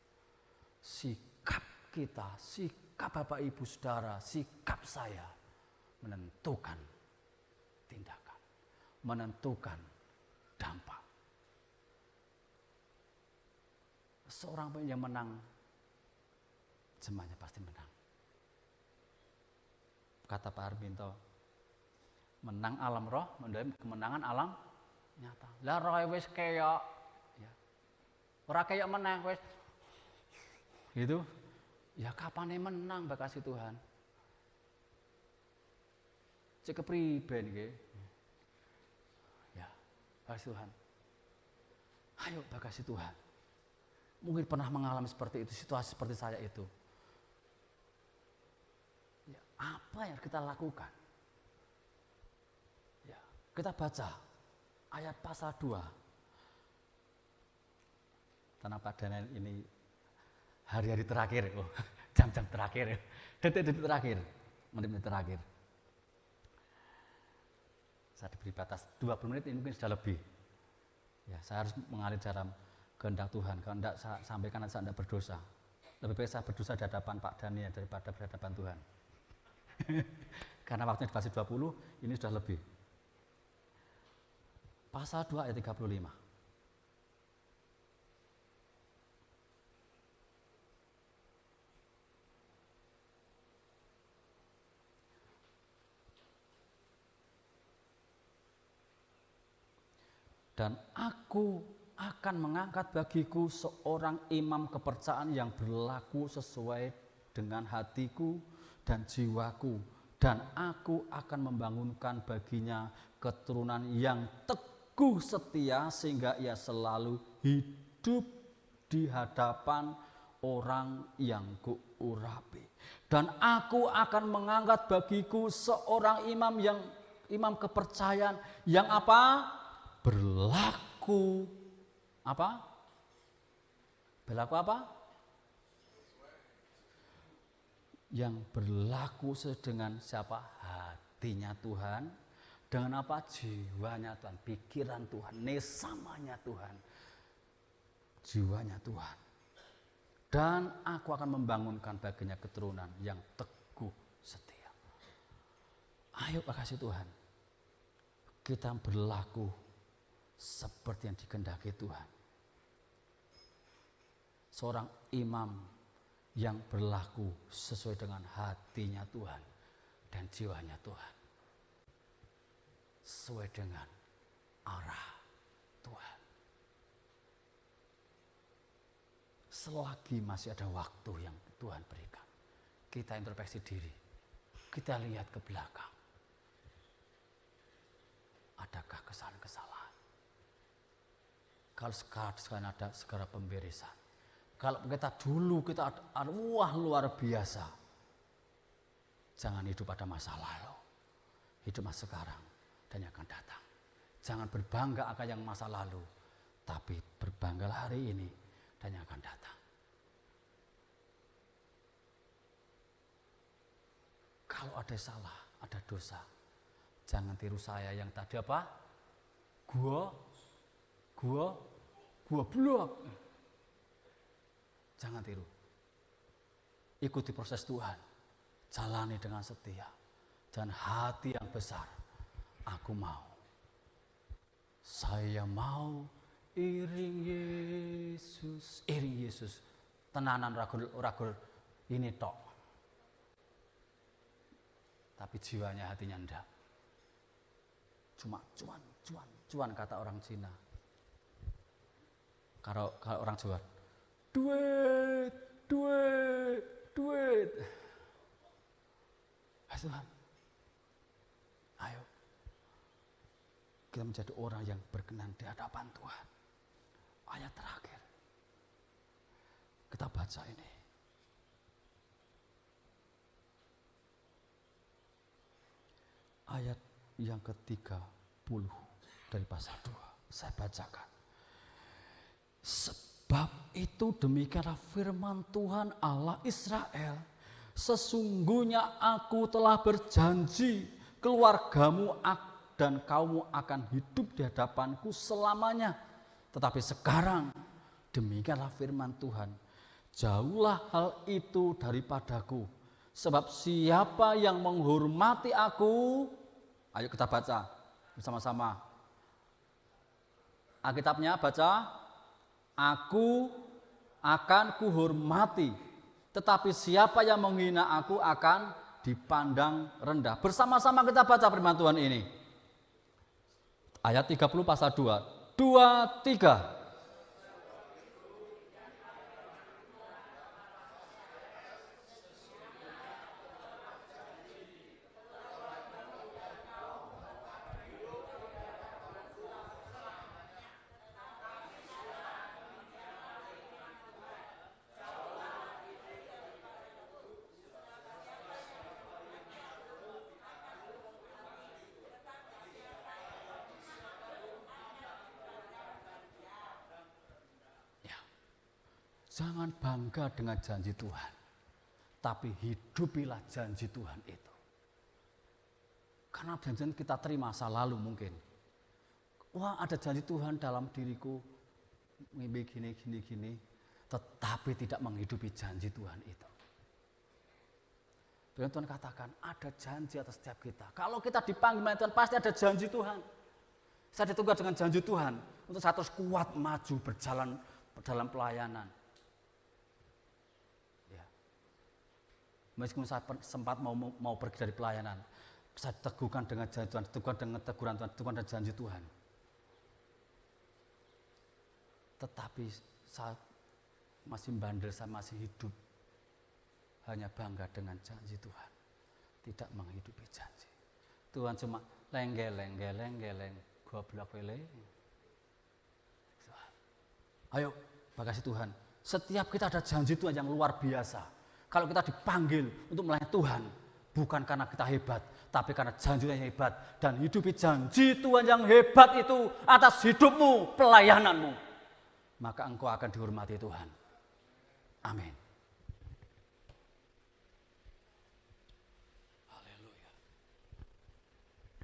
C: Sikap kita, sikap Bapak Ibu Saudara, sikap saya menentukan tindakan, menentukan dampak. Seorang yang menang, jemaatnya pasti menang. Kata Pak Arminto, menang alam roh, kemenangan alam nyata. Lah roh wis kaya, ya. Ora kaya menang wis. Gitu. Ya kapane menang bakasi Tuhan. Cek kepriben nggih. Ya, bakasi Tuhan. Ayo bakasi Tuhan. Mungkin pernah mengalami seperti itu, situasi seperti saya itu. Ya, apa yang kita lakukan? Ya, kita baca ayat pasal 2. Tanah Padan ini hari-hari terakhir, jam-jam terakhir, detik-detik terakhir, menit-menit terakhir. Saya diberi batas 20 menit, ini mungkin sudah lebih. Ya, saya harus mengalir dalam kehendak Tuhan. Kalau tidak saya sampaikan, saya tidak berdosa. Lebih baik saya berdosa di hadapan Pak Daniel daripada berhadapan Tuhan. Karena waktunya di pasal 20, ini sudah lebih. Pasal 2 ayat 35. Dan aku akan mengangkat bagiku seorang imam kepercayaan yang berlaku sesuai dengan hatiku dan jiwaku. Dan aku akan membangunkan baginya keturunan yang teguh setia sehingga ia selalu hidup di hadapan orang yang kuurapi. Dan aku akan mengangkat bagiku seorang imam kepercayaan yang apa? Berlaku apa? Berlaku apa? Yang berlaku dengan siapa? Hatinya Tuhan. Dengan apa? Jiwanya Tuhan, pikiran Tuhan, nesamanya Tuhan, jiwanya Tuhan. Dan aku akan membangunkan baginya keturunan yang teguh setia. Ayo kasih Tuhan, kita berlaku seperti yang dikehendaki Tuhan. Seorang imam yang berlaku sesuai dengan hatinya Tuhan dan jiwanya Tuhan. Sesuai dengan arah Tuhan. Selagi masih ada waktu yang Tuhan berikan, kita introspeksi diri. Kita lihat ke belakang. Adakah kesalahan-kesalahan? Kalau sekarang ada segera pemberesan. Kalau kita dulu kita wah luar biasa. Jangan hidup pada masa lalu. Hidup masa sekarang dan yang akan datang. Jangan berbangga akan yang masa lalu. Tapi berbanggalah hari ini dan yang akan datang. Kalau ada salah, ada dosa. Jangan tiru saya yang tadi apa? Gua blok. Jangan tiru. Ikuti proses Tuhan. jalani dengan setia dan hati yang besar. Aku mau. Saya mau iring Yesus. Tenanan ragul ini tok. Tapi jiwanya, hatinya enggak. Cuma cuan kata orang Cina. Kalau orang Jawa, duit. Tuhan, ayo kita menjadi orang yang berkenan di hadapan Tuhan. Ayat terakhir kita baca ini. Ayat yang ke-30 dari pasal 2. Saya bacakan. Sebab itu demikianlah firman Tuhan Allah Israel. Sesungguhnya aku telah berjanji keluargamu dan kaummu akan hidup di hadapanku selamanya. Tetapi sekarang demikianlah firman Tuhan. Jauhlah hal itu daripadaku. Sebab siapa yang menghormati aku, ayo kita baca bersama-sama. Alkitabnya baca, aku akan kuhormati. Tetapi siapa yang menghina aku akan dipandang rendah. Bersama-sama kita baca firman Tuhan ini. Ayat 30 pasal 2. 2, 3. Jangan bangga dengan janji Tuhan, tapi hidupilah janji Tuhan itu. Karena janji kita terima masa lalu mungkin. Wah, ada janji Tuhan dalam diriku, gini, tetapi tidak menghidupi janji Tuhan itu. Firman Tuhan katakan, ada janji atas setiap kita. Kalau kita dipanggil oleh Tuhan, pasti ada janji Tuhan. Saya ditugas dengan janji Tuhan, untuk saya terus kuat maju berjalan dalam pelayanan. Meskipun saya sempat mau pergi dari pelayanan, saya teguhkan dengan janji Tuhan, teguhkan dengan teguran Tuhan, teguhkan dengan janji Tuhan. Tetapi saya masih bandel, saya masih hidup, hanya bangga dengan janji Tuhan, tidak menghidupi janji. Tuhan cuma lengeleng, goblok wele. Ayo, makasih Tuhan. Setiap kita ada janji Tuhan yang luar biasa. Kalau kita dipanggil untuk melayani Tuhan, bukan karena kita hebat, tapi karena janjinya yang hebat. Dan hidupi janji Tuhan yang hebat itu atas hidupmu, pelayananmu. Maka engkau akan dihormati Tuhan. Amin. Haleluya.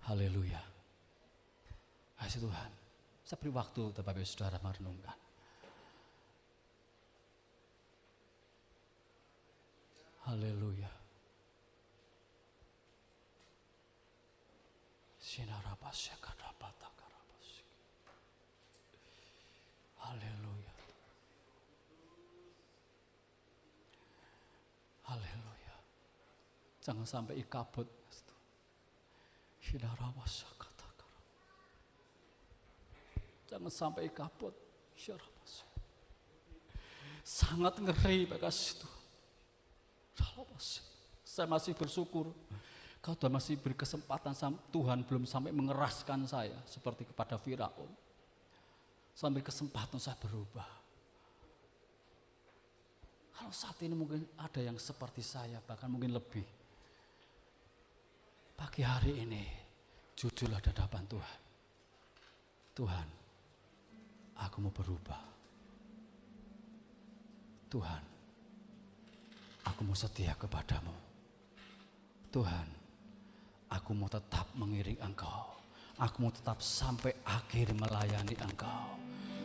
C: Haleluya. Kasih Tuhan. Saya beri waktu Bapak Ibu Saudara merenungkan. Haleluya. Haleluya. Haleluya. Jangan sampai ikabut. Jangan sampai ikabut. Sangat ngeri bekasih Tuhan. Saya masih bersyukur kalau Tuhan masih beri kesempatan, Tuhan belum sampai mengeraskan saya seperti kepada Firaun. Sampai kesempatan saya berubah. Kalau saat ini mungkin ada yang seperti saya, bahkan mungkin lebih. Pagi hari ini jujurlah di hadapan Tuhan. Tuhan, aku mau berubah. Tuhan, aku mau setia kepadamu. Tuhan, aku mau tetap mengiring Engkau. Aku mau tetap sampai akhir melayani Engkau.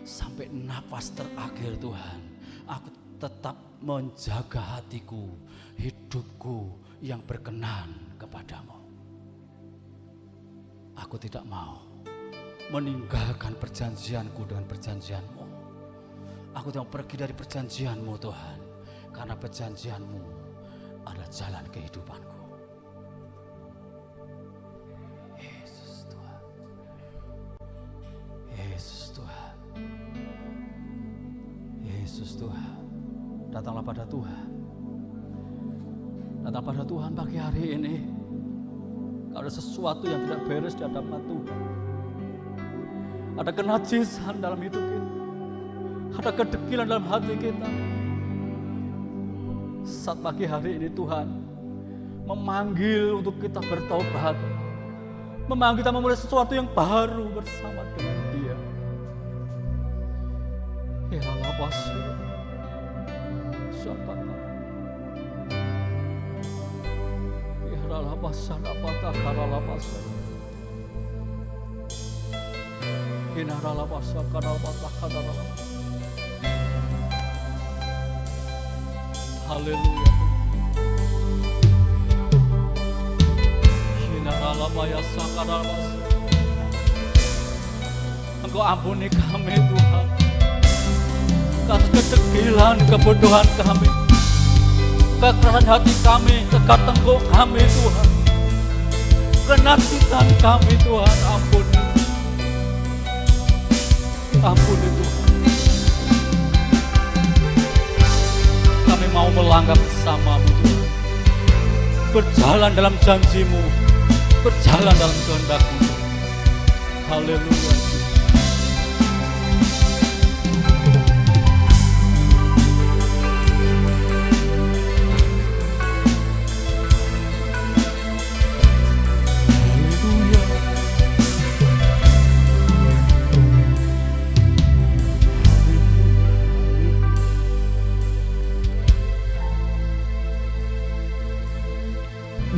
C: Sampai nafas terakhir Tuhan. Aku tetap menjaga hatiku, hidupku, yang berkenan kepadamu. Aku tidak mau meninggalkan perjanjianku dengan perjanjianmu. Aku tidak pergi dari perjanjianmu Tuhan, karena perjanjianmu adalah jalan kehidupanku. Yesus Tuhan, Yesus Tuhan, Yesus Tuhan. Datanglah pada Tuhan. Datang pada Tuhan pagi hari ini. Kalau ada sesuatu yang tidak beres di hadapan Tuhan, ada kenajisan dalam hidup kita, ada kedegilan dalam hati kita, saat pagi hari ini Tuhan memanggil untuk kita bertobat, memanggil kita memulai sesuatu yang baru bersama dengan Dia. Ya Allah, siapa Pasana patah karala pasar, inarala pasar karala patah karala. Haleluya. Inarala bayasa karala pasar. Engkau ampuni kami Tuhan, atas kedegilan kebodohan kami, kekerasan hati kami, tegak tengkuk kami Tuhan, kenajisan kami Tuhan, ampuni. Ampuni Tuhan. Kami mau melangkah bersamamu Tuhan, berjalan dalam janjimu, berjalan dalam kehendak-Mu. Haleluya.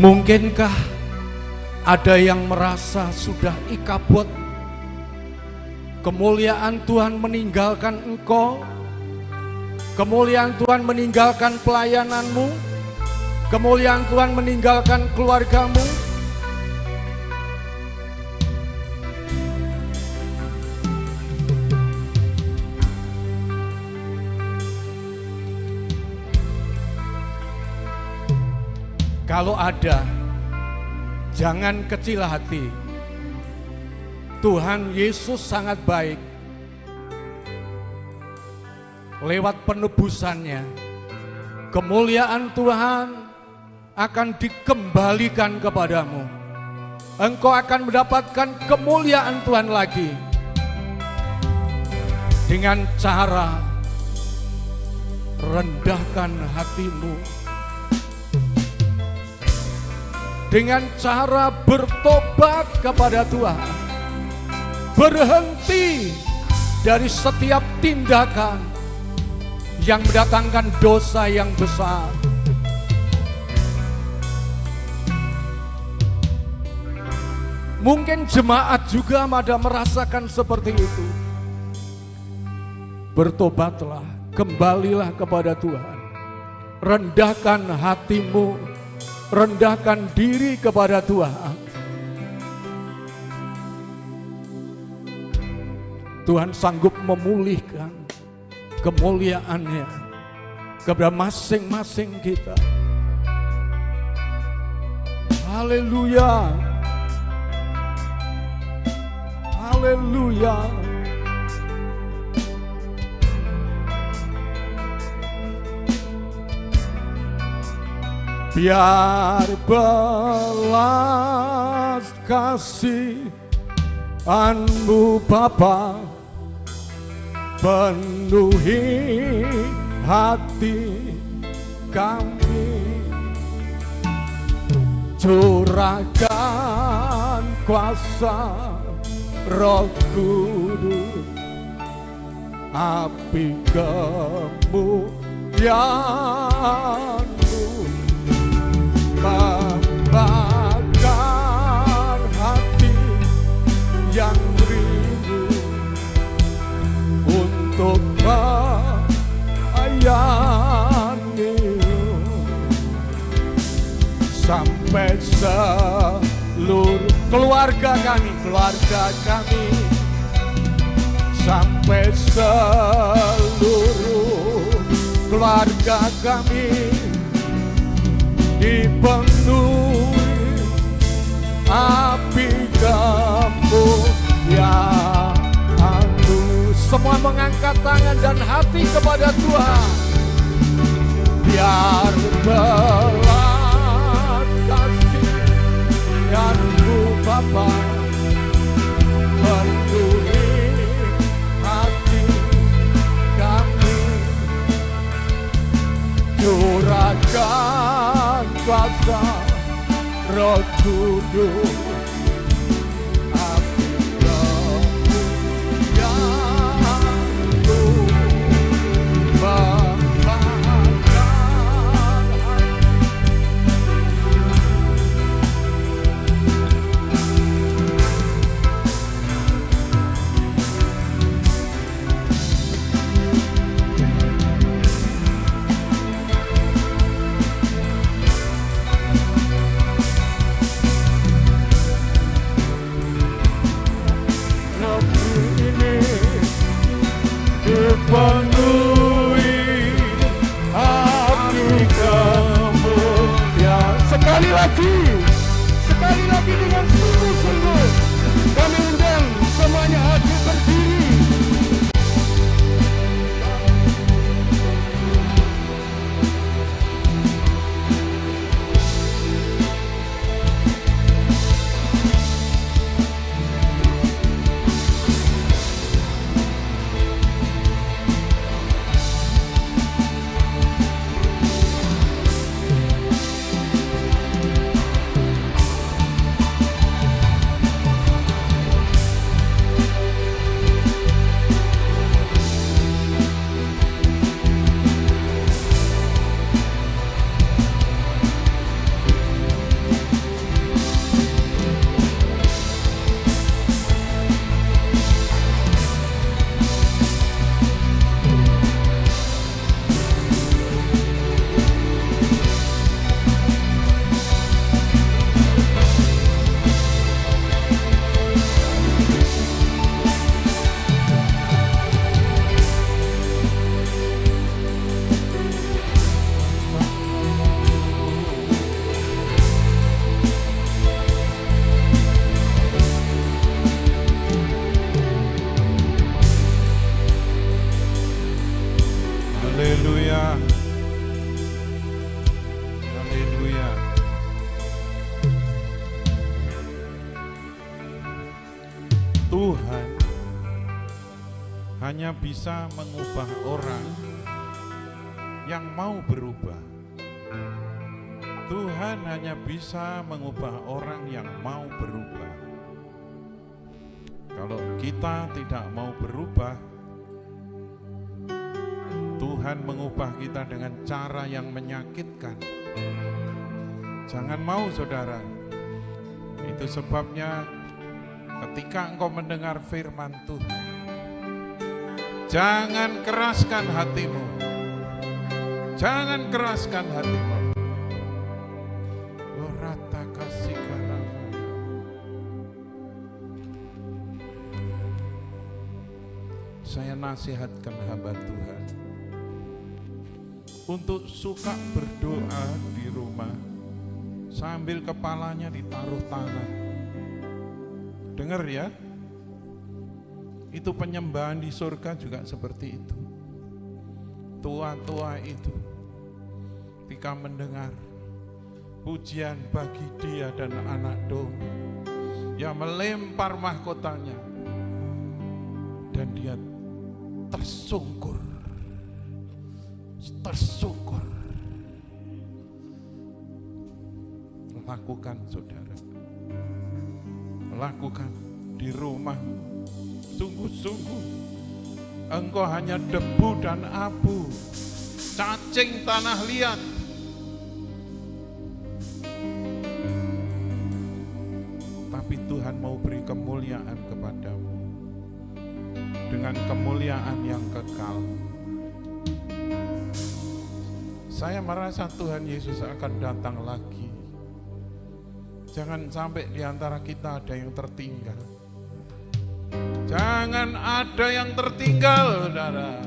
D: Mungkinkah ada yang merasa sudah ikabut, kemuliaan Tuhan meninggalkan engkau, kemuliaan Tuhan meninggalkan pelayananmu, kemuliaan Tuhan meninggalkan keluargamu? Kalau ada, jangan kecil hati. Tuhan Yesus sangat baik. Lewat penebusannya, kemuliaan Tuhan akan dikembalikan kepadamu. Engkau akan mendapatkan kemuliaan Tuhan lagi dengan cara rendahkan hatimu, dengan cara bertobat kepada Tuhan, berhenti dari setiap tindakan yang mendatangkan dosa yang besar. Mungkin jemaat juga ada merasakan seperti itu. Bertobatlah, kembalilah kepada Tuhan, rendahkan hatimu, rendahkan diri kepada Tuhan. Tuhan sanggup memulihkan kemuliaan-Nya kepada masing-masing kita. Haleluya. Haleluya. Biar belas kasihan-Mu Bapa penuhi hati kami, curahkan kuasa Roh Kudus, api kemuliaan-Mu membakar hati yang rindu untuk melayani-Mu. seluruh keluarga kami, sampai seluruh keluarga kami dipenuhi api kemuliaan-Mu. Semua mengangkat tangan dan hati kepada Tuhan. Biar belas kasih-Mu Bapa penuhi hati kami. Curahkan kuasa Roh Kudus, api kemuliaan-Mu membakar hati. Penuhi api kemuliaan. Sekali lagi dengan sungguh-sungguh kami undang semuanya hadir berdiri. Haleluya. Haleluya. Tuhan hanya bisa mengubah orang yang mau berubah. Tuhan hanya bisa mengubah orang yang mau berubah. Kalau kita tidak mau berubah, Tuhan mengubah kita dengan cara yang menyakitkan. Jangan mau, saudara. Itu sebabnya ketika engkau mendengar firman Tuhan, jangan keraskan hatimu. Jangan keraskan hatimu. Rata kasih kalamnya. Saya nasihatkan hamba Tuhan untuk suka berdoa di rumah sambil kepalanya ditaruh tanah. Dengar ya, itu penyembahan di surga juga seperti itu. Tua-tua itu ketika mendengar pujian bagi dia dan anak domba, dia melempar mahkotanya dan dia tersungkur. Lakukan, saudara. Lakukan di rumah. Sungguh-sungguh engkau hanya debu dan abu, cacing tanah liat. Tapi Tuhan mau beri kemuliaan kepadamu dengan kemuliaan yang kekal. Saya merasa Tuhan Yesus akan datang lagi Jangan sampai di antara kita ada yang tertinggal. Jangan ada yang tertinggal, saudara.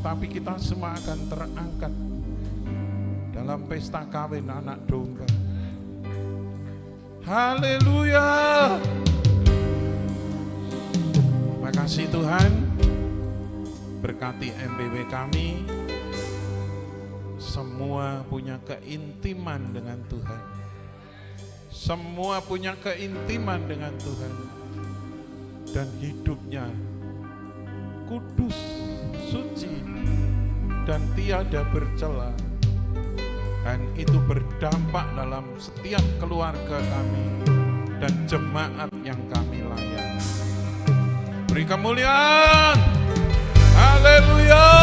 D: Tapi kita semua akan terangkat dalam pesta kawin anak domba. Haleluya. Terima kasih Tuhan. Berkati MBW kami. Semua punya keintiman dengan Tuhan. Semua punya keintiman dengan Tuhan. Dan hidupnya kudus, suci, dan tiada bercela. Dan itu berdampak dalam setiap keluarga kami dan jemaat yang kami layani. Beri kemuliaan. Haleluya.